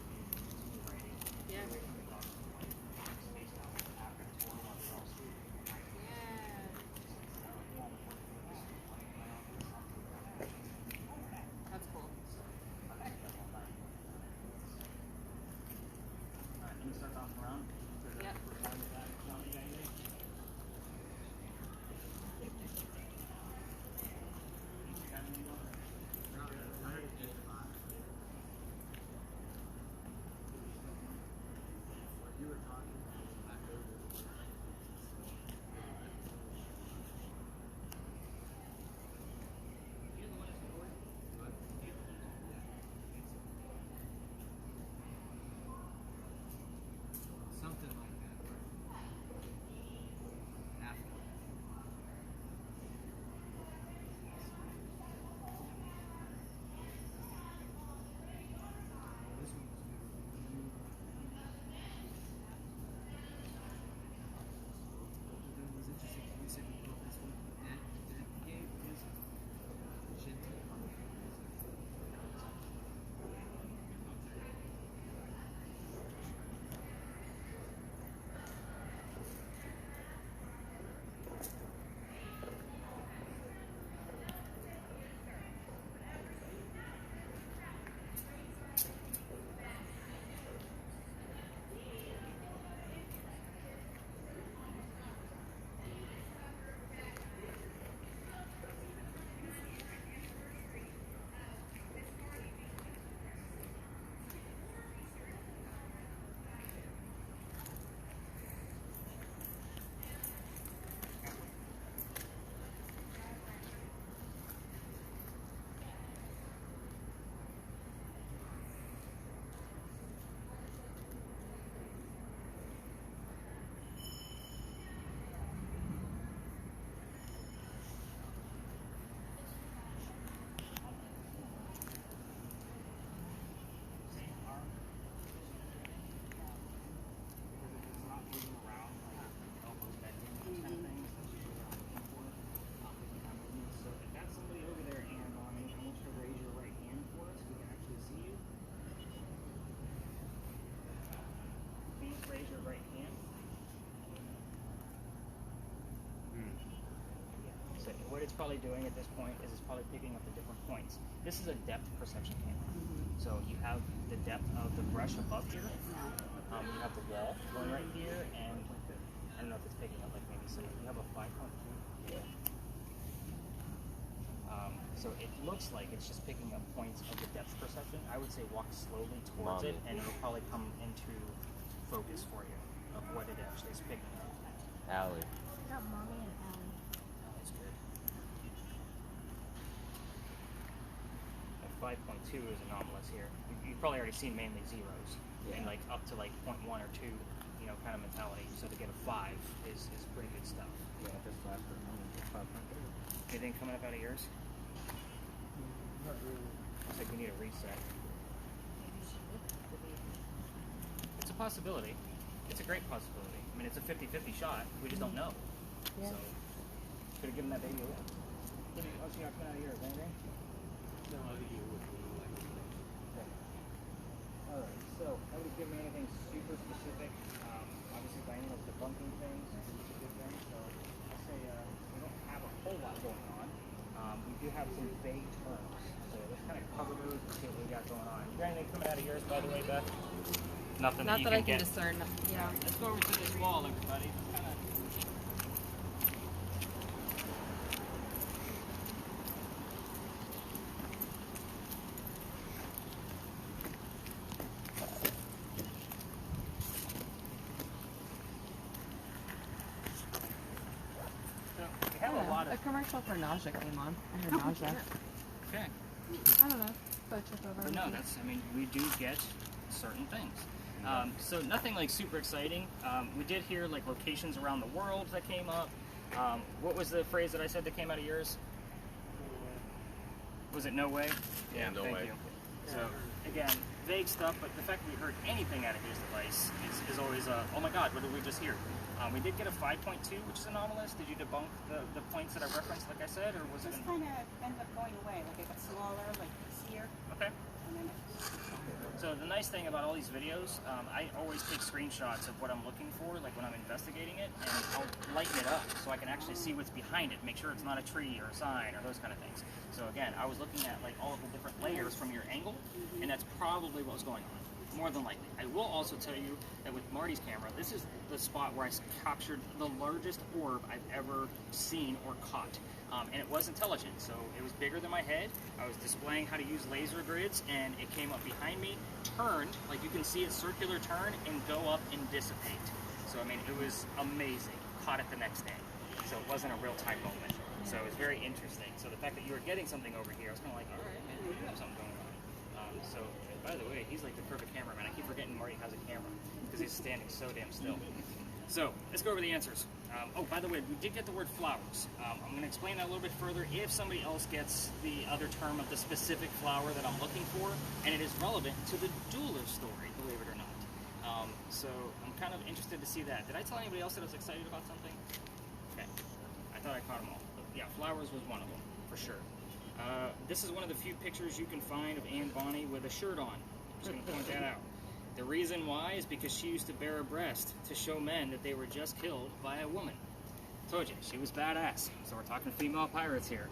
keep writing. Yeah. Spaced out can start bouncing around. Yep. Something like that. Raise your right hand. So what it's probably doing at this point is it's probably picking up the different points. This is a depth perception camera. So you have the depth of the brush above here. You have the wall going right here, and I don't know if it's picking up like maybe some. You have a 5.2. Yeah. So it looks like it's just picking up points of the depth perception. I would say walk slowly towards it, and it'll probably come into focus for you of what it actually is picking up. Allie. Got mommy and Alan. That's good. And 5.2 is anomalous here. You've probably already seen mainly zeros, and like up to like 0.1 or 2, you know, kind of mentality. So to get a 5 is pretty good stuff. Yeah, that's 5.1. Anything coming up out of yours? Not really. Looks like we need a reset. It's a possibility. It's a great possibility. I mean, it's a 50-50 shot. We just don't know. Yeah. So, could have given that baby a lift. Oh, so you're not coming out of yours, anything? No, I think you would be like Okay. Alright, so I would give me anything super specific. Obviously, Diana's debunking things, which is a good thing. So, I'll say we don't have a whole lot going on. We do have some vague terms. So, let's kind of cover those and see what we got going on. You got anything coming out of yours, by the way, Beth? Nothing Not you that I can get. discern. Yeah. Let's go over to this wall, everybody. Let's kind of. So we have a lot A of. commercial for nausea came on. I heard nausea. Okay. I don't know. So I took over. But no, that's. I mean, we do get certain things. So nothing like super exciting. We did hear like locations around the world that came up. What was the phrase that I said that came out of yours? Was it no way? Yeah, no thank way. you. So again, vague stuff, but the fact that we heard anything out of his device is always oh my god, what did we just hear? We did get a 5.2, which is anomalous. Did you debunk the points that I referenced, like I said, or was it? Just kind of ended up going away. Like it got smaller, like this here, Okay. and then it. So the nice thing about all these videos, I always take screenshots of what I'm looking for, like when I'm investigating it, and I'll lighten it up so I can actually see what's behind it, make sure it's not a tree or a sign or those kind of things. So again, I was looking at like all of the different layers from your angle, and that's probably what was going on. more than likely. I will also tell you that with Marty's camera, this is the spot where I captured the largest orb I've ever seen or caught. And it was intelligent, so it was bigger than my head. I was displaying how to use laser grids, and it came up behind me, turned, like you can see it circular turn, and go up and dissipate. So I mean, it was amazing. Caught it the next day. So it wasn't a real-time moment. So it was very interesting. So the fact that you were getting something over here, I was kind of like, all right, man, you have something going on. So, by the way, he's like the perfect cameraman. I keep forgetting Marty has a camera because he's standing so damn still. So, let's go over the answers. Oh, by the way, we did get the word flowers. I'm going to explain that a little bit further if somebody else gets the other term of the specific flower that I'm looking for, and it is relevant to the jeweler story, believe it or not. So, I'm kind of interested to see that. Did I tell anybody else that I was excited about something? Okay. I thought I caught them all. But yeah, flowers was one of them, for sure. This is one of the few pictures you can find of Anne Bonny with a shirt on. I'm just going to point that out. The reason why is because she used to bare her breast to show men that they were just killed by a woman. Told you, she was badass. So we're talking female pirates here.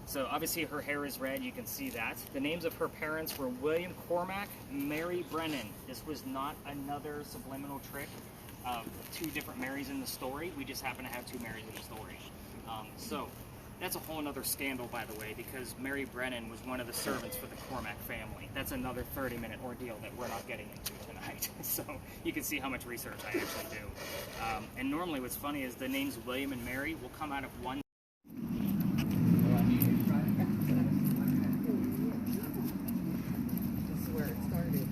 So obviously her hair is red, you can see that. The names of her parents were William Cormac, Mary Brennan. This was not another subliminal trick of two different Marys in the story. We just happen to have two Marys in the story. So that's a whole other scandal, by the way, because Mary Brennan was one of the servants for the Cormac family. That's another 30-minute ordeal that we're not getting into tonight. So you can see how much research I actually do. And normally what's funny is the names William and Mary will come out of one. This is where it started.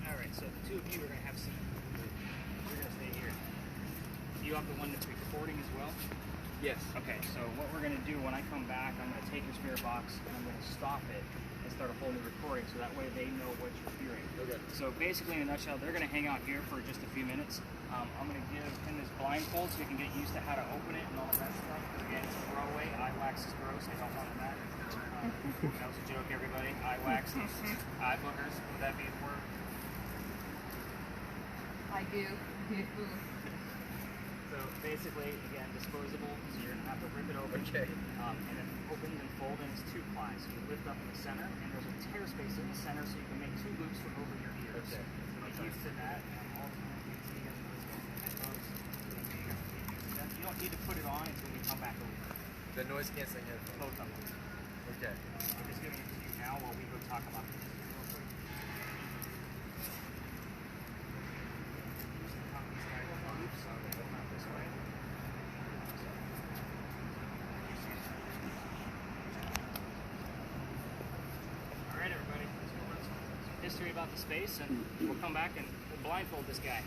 Alright, so the two of you are going to have seats. You're going to stay here. You have the one that's recording as well? Yes. Okay, so what we're going to do when I come back, I'm going to take your spirit box and I'm going to stop it and start a whole new recording so that way they know what you're hearing. Okay. So basically, in a nutshell, they're going to hang out here for just a few minutes. I'm going to give him this blindfold so he can get used to how to open it and all of that stuff. Again, it's a throwaway. Eye wax is gross. I don't want that. That was a joke, everybody. Eye wax, eye boogers. Would that be the word? I do. So basically, again, disposable, so you're going to have to rip it open. Okay. And it opens and folds, and it's two plies. So you lift up in the center, and there's a tear space in the center, so you can make two loops for over your ears. Okay. So get used to that, and ultimately, so you get those headphones. You don't need to put it on until we come back over. The noise canceling headphones. Both of them. Okay. I'm just giving it to you now while we go talk about this real quick. So they go out this way. All right, everybody. Let's go run some history about the space, and we'll come back and we'll blindfold this guy.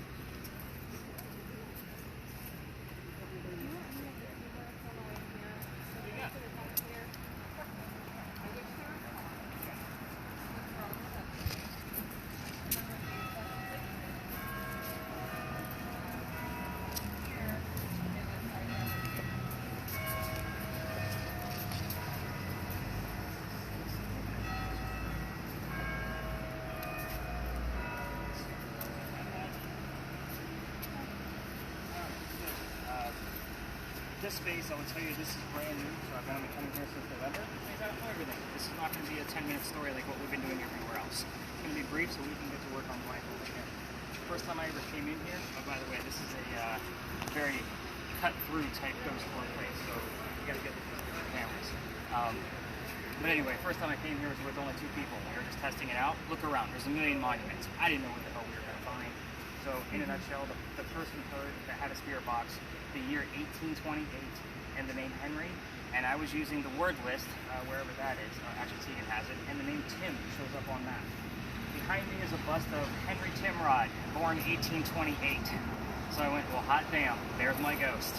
This space, I would tell you, this is brand new, so I've only been coming here since November. I don't know everything. This is not going to be a 10-minute story like what we've been doing everywhere else. It's going to be brief so we can get to work on blindfold again. First time I ever came in here, oh, by the way, this is a very cut-through type ghost tour place, so you got to get the cameras. But anyway, first time I came here was with only two people. We were just testing it out. Look around, there's a million monuments. I didn't know what the hell we were going to find. So, in a nutshell, the person heard that had a spirit box the year 1828 and the name Henry, and I was using the word list, wherever that is, actually Tegan has it, and the name Tim shows up on that. Behind me is a bust of Henry Timrod, born 1828. So I went, well, hot damn, there's my ghost.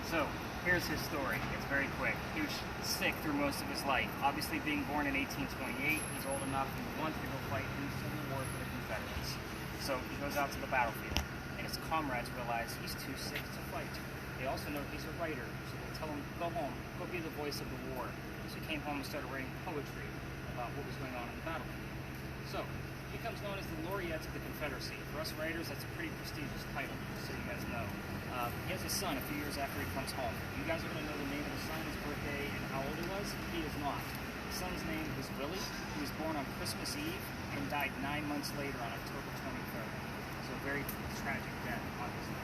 So, here's his story. It's very quick. He was sick through most of his life. Obviously, being born in 1828, he's old enough and wants to go fight in the Civil War for the Confederates. So he goes out to the battlefield, and his comrades realize he's too sick to fight. They also know he's a writer, so they tell him, go home, go be the voice of the war. So he came home and started writing poetry about about what was going on in the battlefield. So, he becomes known as the Laureate of the Confederacy. For us writers, that's a pretty prestigious title, just so you guys know. He has a son a few years after he comes home. You guys are going to know the name of the son, his birthday, and how old he was. He is not. His son's name is Willie. He was born on Christmas Eve and died 9 months later on October 23rd. So a very tragic death, obviously.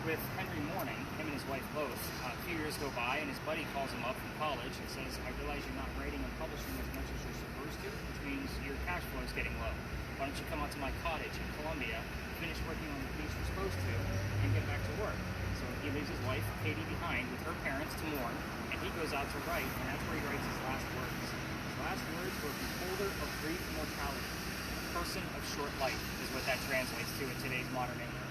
With Henry mourning, him and his wife both, a few years go by and his buddy calls him up from college and says, I realize you're not writing and publishing as much as you're supposed to, which means your cash flow is getting low. Why don't you come out to my cottage in Columbia, finish working on the piece you're supposed to, and get back to work. So he leaves his wife, Katie, behind with her parents to mourn, and he goes out to write, and that's where he writes his last words. His last words were, beholder of brief mortality, person of short life, is what that translates to in today's modern English.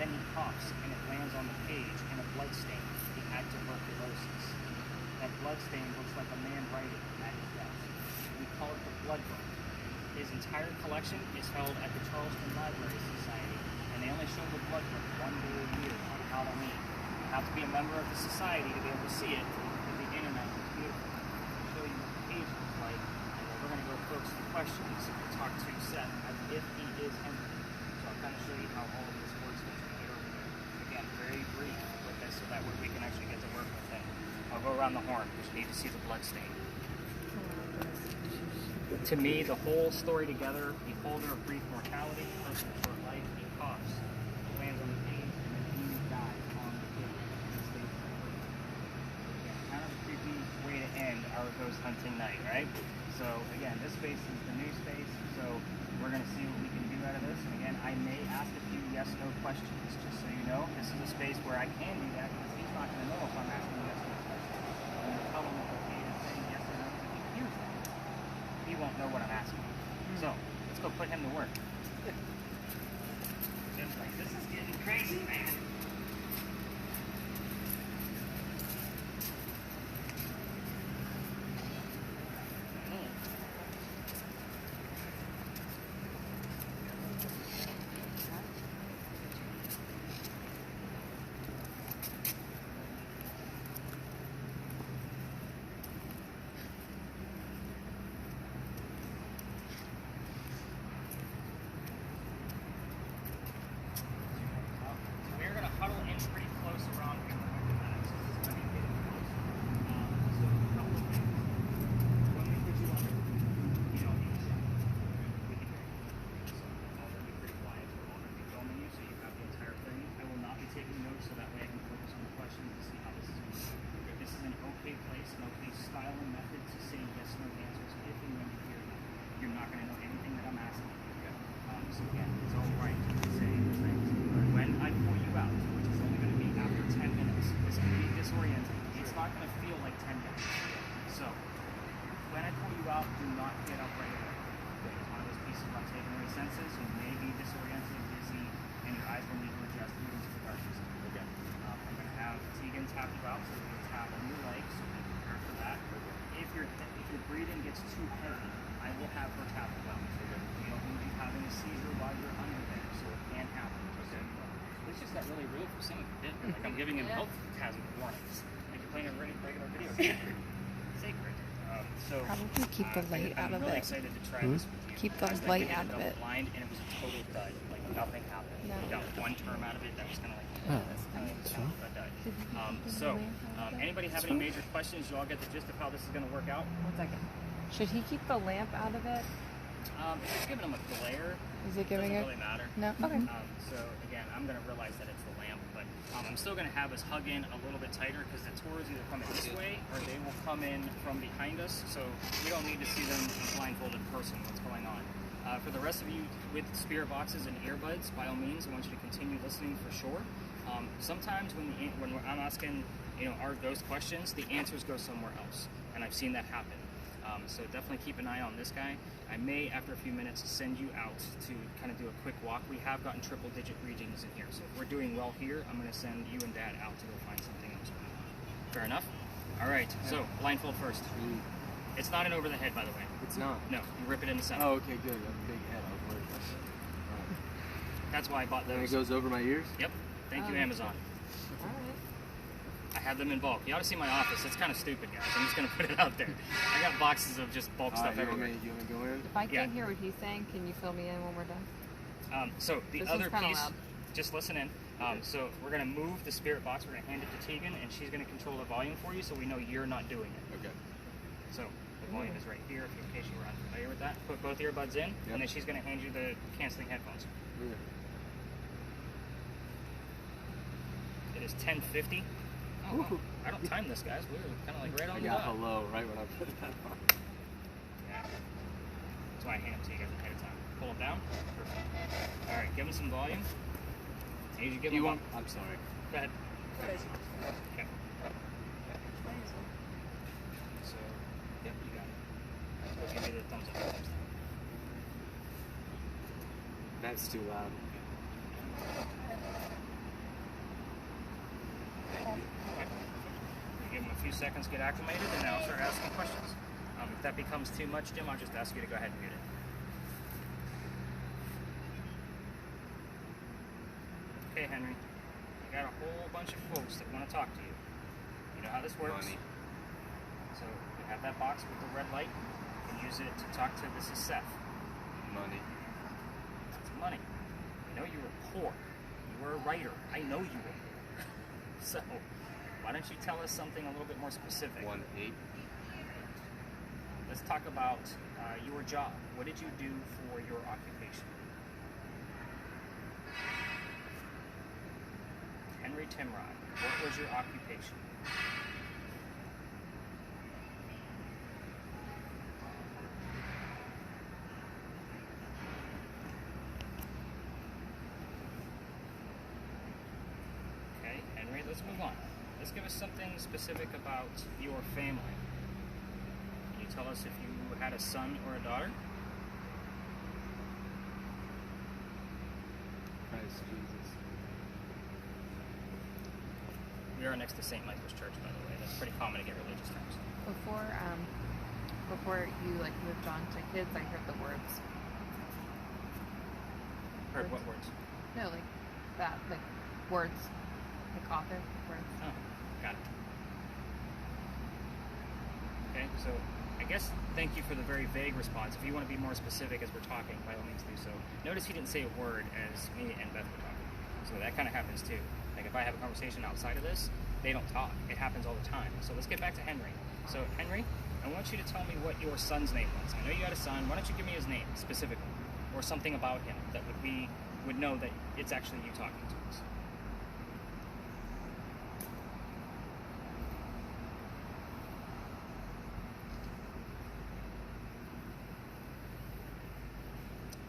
Then he coughs, and it lands on the page in a blood stain. He had tuberculosis. That blood stain looks like a man writing at his death. We call it the Blood Book. His entire collection is held at the Charleston Library Society, and they only show the Blood Book 1 day a year on Halloween. You have to be a member of the society to be able to see it, but the internet is beautiful. I'll show you what the page looks like, and then we're going to go through some questions and talk to Seth as if he is Henry. So I'll kind of show you how all of this works with me over there. Again, very brief with this so that way we can actually get to work with it. I'll go around the horn because you need to see the blood stain. To me, the whole story together, beholder of brief mortality, person of short life, he coughs, lands on the page, and then he dies on the page. Again, kind of a creepy way to end our ghost hunting night, right? So again, this space is the new space, so we're going to see what we can do out of this. And again, I may ask a few yes/no questions, just so you know. This is a space where I can do that because he's not going to know if I'm asking yes/no questions. I'm going to tell him it's okay to say yes or no if he hears that. He won't know what I'm asking. So, let's go put him to work. Jim's like, this is getting crazy, man. Too heavy, I will have her tap it out. You don't need you having a seizure while you're under there, so it can happen. It's just got really real for some of it. Like I'm giving him health hazard warnings. Like you're playing a regular video game. Sacred. So Probably keep the light out of really it. excited to try this with you. Keep the light out of it. Blind, and it was a total dud. Like nothing happened. No. We got one term out of it that was kind of like a dud. Anybody have any major questions? You all get the gist of how this is going to work out? 1 second. Should he keep the lamp out of it? If it's giving him a glare, Is it giving doesn't it? really matter. No? Okay. So again, I'm going to realize that it's the lamp, but I'm still going to have us hug in a little bit tighter because the tours either come in this way or they will come in from behind us. So we don't need to see them in blindfolded person what's going on. For the rest of you with spirit boxes and earbuds, by all means, I want you to continue listening for sure. Sometimes when I'm asking, our ghost questions, the answers go somewhere else, and I've seen that happen. So definitely keep an eye on this guy. I may, after a few minutes, send you out to kind of do a quick walk. We have gotten triple-digit readings in here, so if we're doing well here, I'm going to send you and Dad out to go find something else. Fair enough? All right, so blindfold first. It's not an over the head, by the way. It's not? No, you rip it in the center. Oh, okay, good. I have a big head. I was worried about that. Right. That's why I bought those. And it goes over my ears? Yep. Thank you, Amazon. All right. I have them in bulk. You ought to see my office. It's kind of stupid, guys. I'm just going to put it out there. I got boxes of just bulk stuff you want everywhere. me to go in? If I Yeah. can't hear what he's saying, can you fill me in when we're done? So the This other one's kinda piece, loud. just listen in. So we're going to move the spirit box. We're going to hand it to Tegan, and she's going to control the volume for you so we know you're not doing it. Okay. So the volume is right here, in case you were unfamiliar with that. Put both earbuds in, Yep. and then she's going to hand you the canceling headphones. Okay. It is 10:50. Oh, wow. I don't time this, guys. We're kind of like right on I the got dot. hello right when I put that on. Yeah. That's why I hand them to you guys ahead of time. Pull them down. Perfect. All right, give them some volume. I usually give them. I'm sorry. Go ahead. Okay. So, yep, you got it. So give me the thumbs up. Thumbs down. That's too loud. You give them a few seconds to get acclimated, and then I'll start asking questions. If that becomes too much, Jim, I'll just ask you to go ahead and mute it. Okay, Henry. I got a whole bunch of folks that want to talk to you. You know how this works? Money. So we have that box with the red light. You can use it to talk to. This is Seth. Money. It's money. I know you were poor. You were a writer. I know you were poor. So why don't you tell us something a little bit more specific? 1-8. Let's talk about your job. What did you do for your occupation? Henry Timrod, what was your occupation? Okay, Henry, let's move on. Let's give us something specific about your family. Can you tell us if you had a son or a daughter? Christ Jesus. We are next to St. Michael's Church, by the way. That's pretty common to get religious terms. Before you like moved on to kids, I heard the words. Heard what words? No, like that, like words, like author words. Oh, got it. Okay, so I guess thank you for the very vague response. If you want to be more specific as we're talking, by all means do so. Notice he didn't say a word as me and Beth were talking. So that kind of happens too. Like if I have a conversation outside of this, they don't talk. It happens all the time. So let's get back to Henry. So Henry, I want you to tell me what your son's name was. I know you had a son. Why don't you give me his name specifically, or something about him that would know that it's actually you talking to us.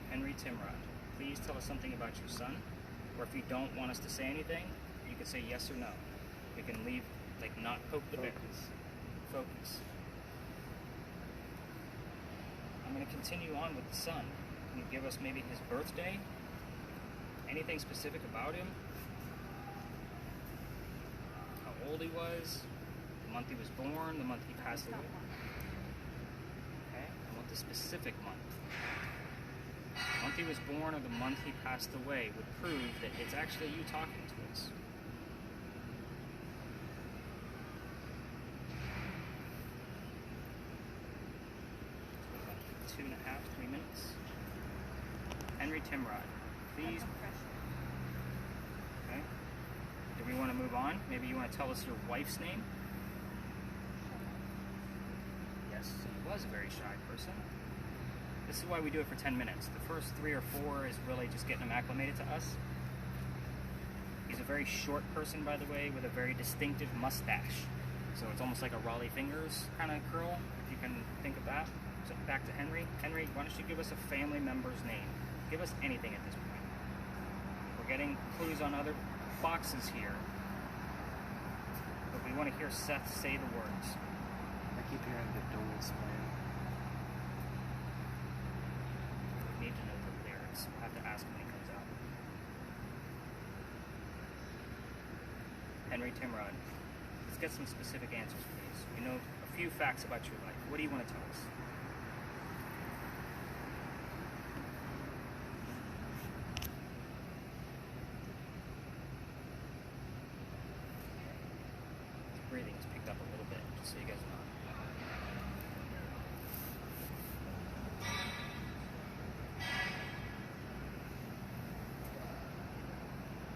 Henry Timrod, please tell us something about your son. Or if you don't want us to say anything, you can say yes or no. We can leave, like, not poke the bear. Focus. I'm going to continue on with the son. Can you give us maybe his birthday? Anything specific about him? How old he was? The month he was born? The month he passed away? Okay, I want the specific month. The month he was born or the month he passed away would prove that it's actually you talking to us. So 2.5, 3 minutes. Henry Timrod, please. Okay. Do we want to move on? Maybe you want to tell us your wife's name? Yes, so he was a very shy person. This is why we do it for 10 minutes. The first 3 or 4 is really just getting him acclimated to us. He's a very short person, by the way, with a very distinctive mustache. So it's almost like a Raleigh Fingers kind of curl, if you can think of that. So back to Henry. Henry, why don't you give us a family member's name? Give us anything at this point. We're getting clues on other boxes here. But we want to hear Seth say the words. I keep hearing the doors playing. We need to know the lyrics. We'll have to ask when he comes out. Henry Timrod, let's get some specific answers, please. We know a few facts about your life. What do you want to tell us? so you guys know.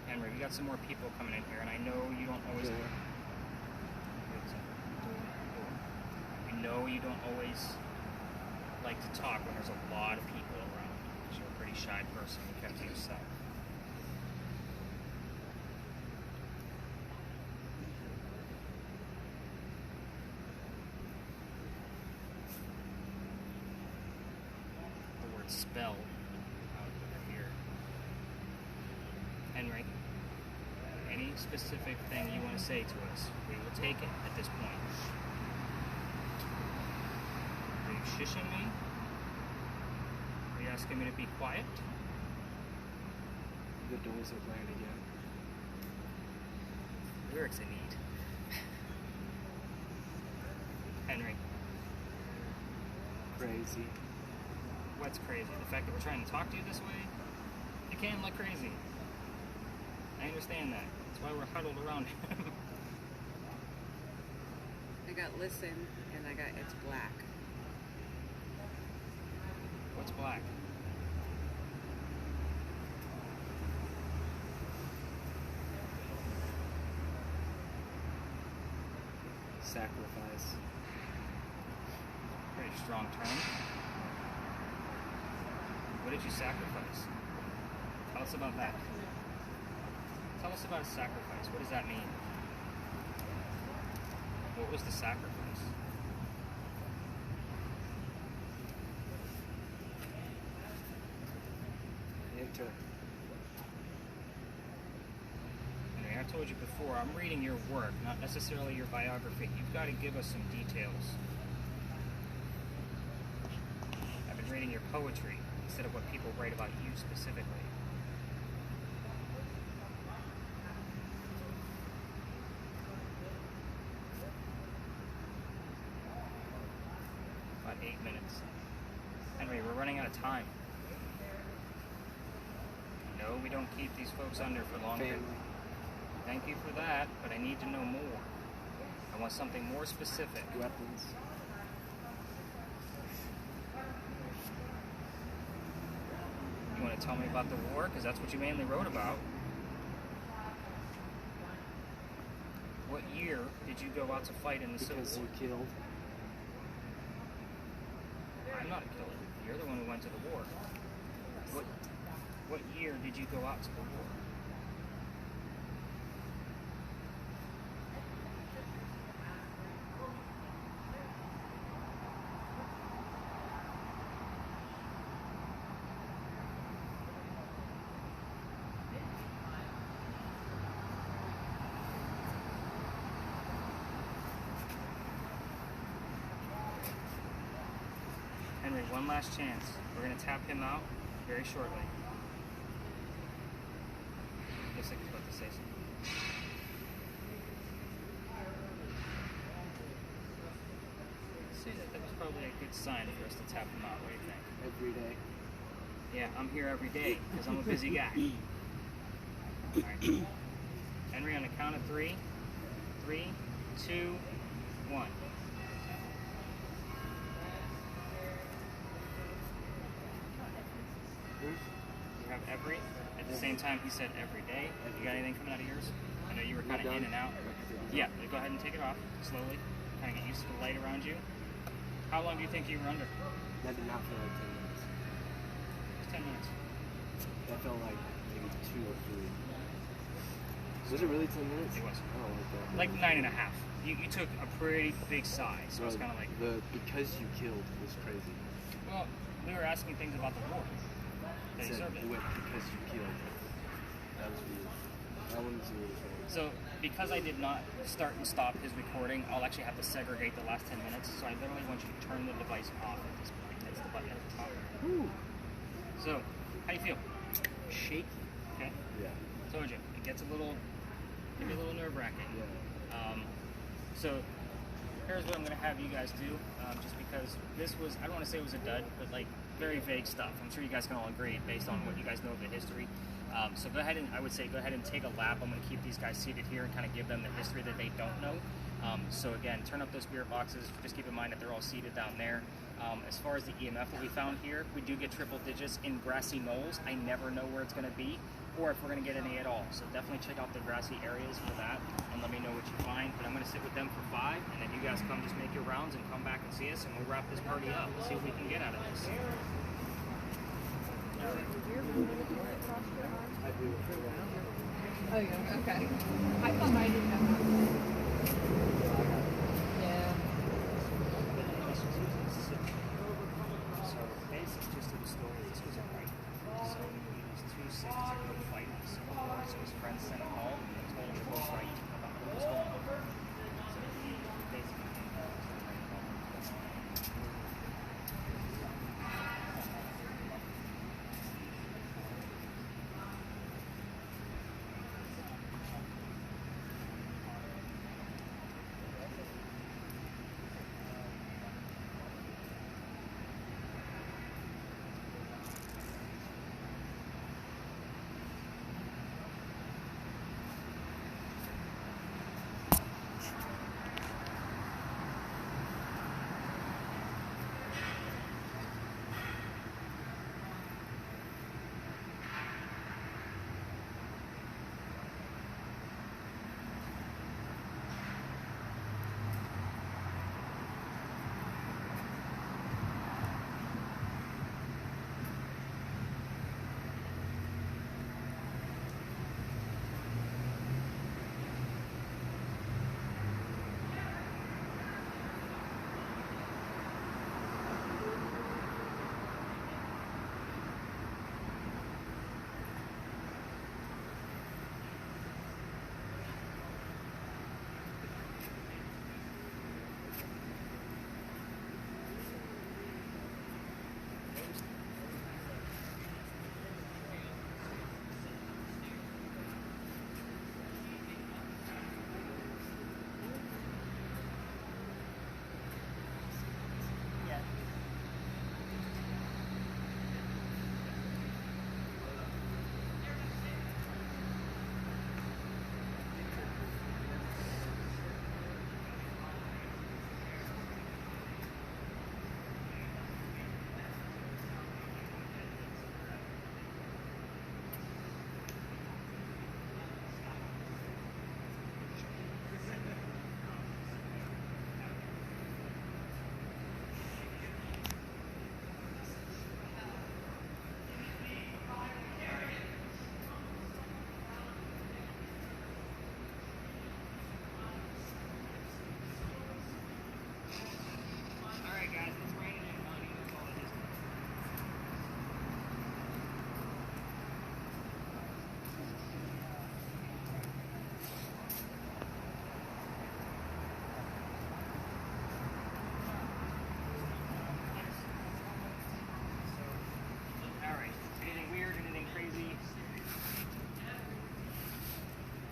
Henry, we got some more people coming in here, and I know you don't always. I know you don't always like to talk when there's a lot of people around. You're a pretty shy person. You kept to yourself. The word spell out here. Henry, any specific thing you want to say to us, we will take it at this point. Are you shushing me? Are you asking me to be quiet? The doors are playing again. Lyrics I need. Henry, Crazy. what's crazy? The fact that we're trying to talk to you this way? It can look crazy. I understand that. That's why we're huddled around him. I got listen, and I got it's black. What's black? Sacrifice. Pretty strong term. What did you sacrifice? Tell us about that. Tell us about a sacrifice. What does that mean? What was the sacrifice? Enter. Henry, I told you before, I'm reading your work, not necessarily your biography. You've got to give us some details. I've been reading your poetry instead of what people write about you specifically. About 8 minutes. Henry, we're running out of time. No, we don't keep these folks under for longer. Family. Thank you for that, but I need to know more. I want something more specific. Weapons. You want to tell me about the war? Because that's what you mainly wrote about. What year did you go out to fight in the Civil Because War? you killed. I'm not a killer. You're the one who went to the war. What year did you go out to the war? Henry, one last chance. We're going to tap him out very shortly. Looks like he's about to say something. Say that was probably a good sign for us to tap him out. What do you think? Every day. Yeah, I'm here every day because I'm a busy guy. All right. Henry, on the count of 3. 3, 2, 1. You have every. At the same time, he said every day. You got anything coming out of yours? I know you were kind of in and out. Yeah, go ahead and take it off slowly. Kind of get used to the light around you. How long do you think you were under? That did not feel like 10 minutes. Just 10 minutes. That felt like maybe 2 or 3. Was it really 10 minutes? It was. I don't like that. Like 9.5. You took a pretty big size, so it's kind of like. Because you killed was crazy. Well, we were asking things about the war. They Said deserved it. it went because you killed. That was weird. That one was weird. So, because I did not start and stop his recording, I'll actually have to segregate the last 10 minutes. So I literally want you to turn the device off at this point. That's the button at the top. Woo. So, how you feel? Shaky. Okay. Yeah. Told you, it gets a little nerve-wracking. Yeah. So, here's what I'm going to have you guys do, just because this was, I don't want to say it was a dud, but like very vague stuff. I'm sure you guys can all agree based on what you guys know of the history. So go ahead and, I would say, go ahead and take a lap. I'm going to keep these guys seated here and kind of give them the history that they don't know. So again, turn up those spirit boxes. Just keep in mind that they're all seated down there. As far as the EMF, what we found here, we do get triple digits in grassy knolls. I never know where it's going to be or if we're going to get any at all. So definitely check out the grassy areas for that and let me know what you find. But I'm going to sit with them for 5, and then you guys come just make your rounds and come back and see us, and we'll wrap this party up and see what we can get out of this. Oh, yeah. Okay. I thought I didn't have that. Yeah. So the basic gist of the story, this was a fight. So these 2 Siths are go fight us. So his friends sent him home and told him to go fight about what was going on. So he basically came home and started writing about what was going on.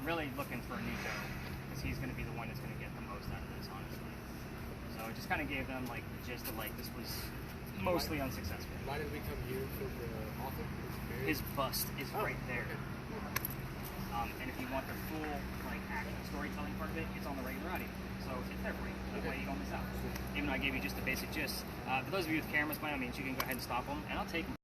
Really looking for Nico, because he's going to be the one that's going to get the most out of this, honestly. So I just kind of gave them like the gist of like this was mostly unsuccessful. Why did we come here for the author? His bust is right there. And if you want the full like actual storytelling part of it, it's on the regular audio. So it's there for you. That way you don't miss out. Even though I gave you just the basic gist. For those of you with cameras, by all means, you can go ahead and stop them, and I'll take them.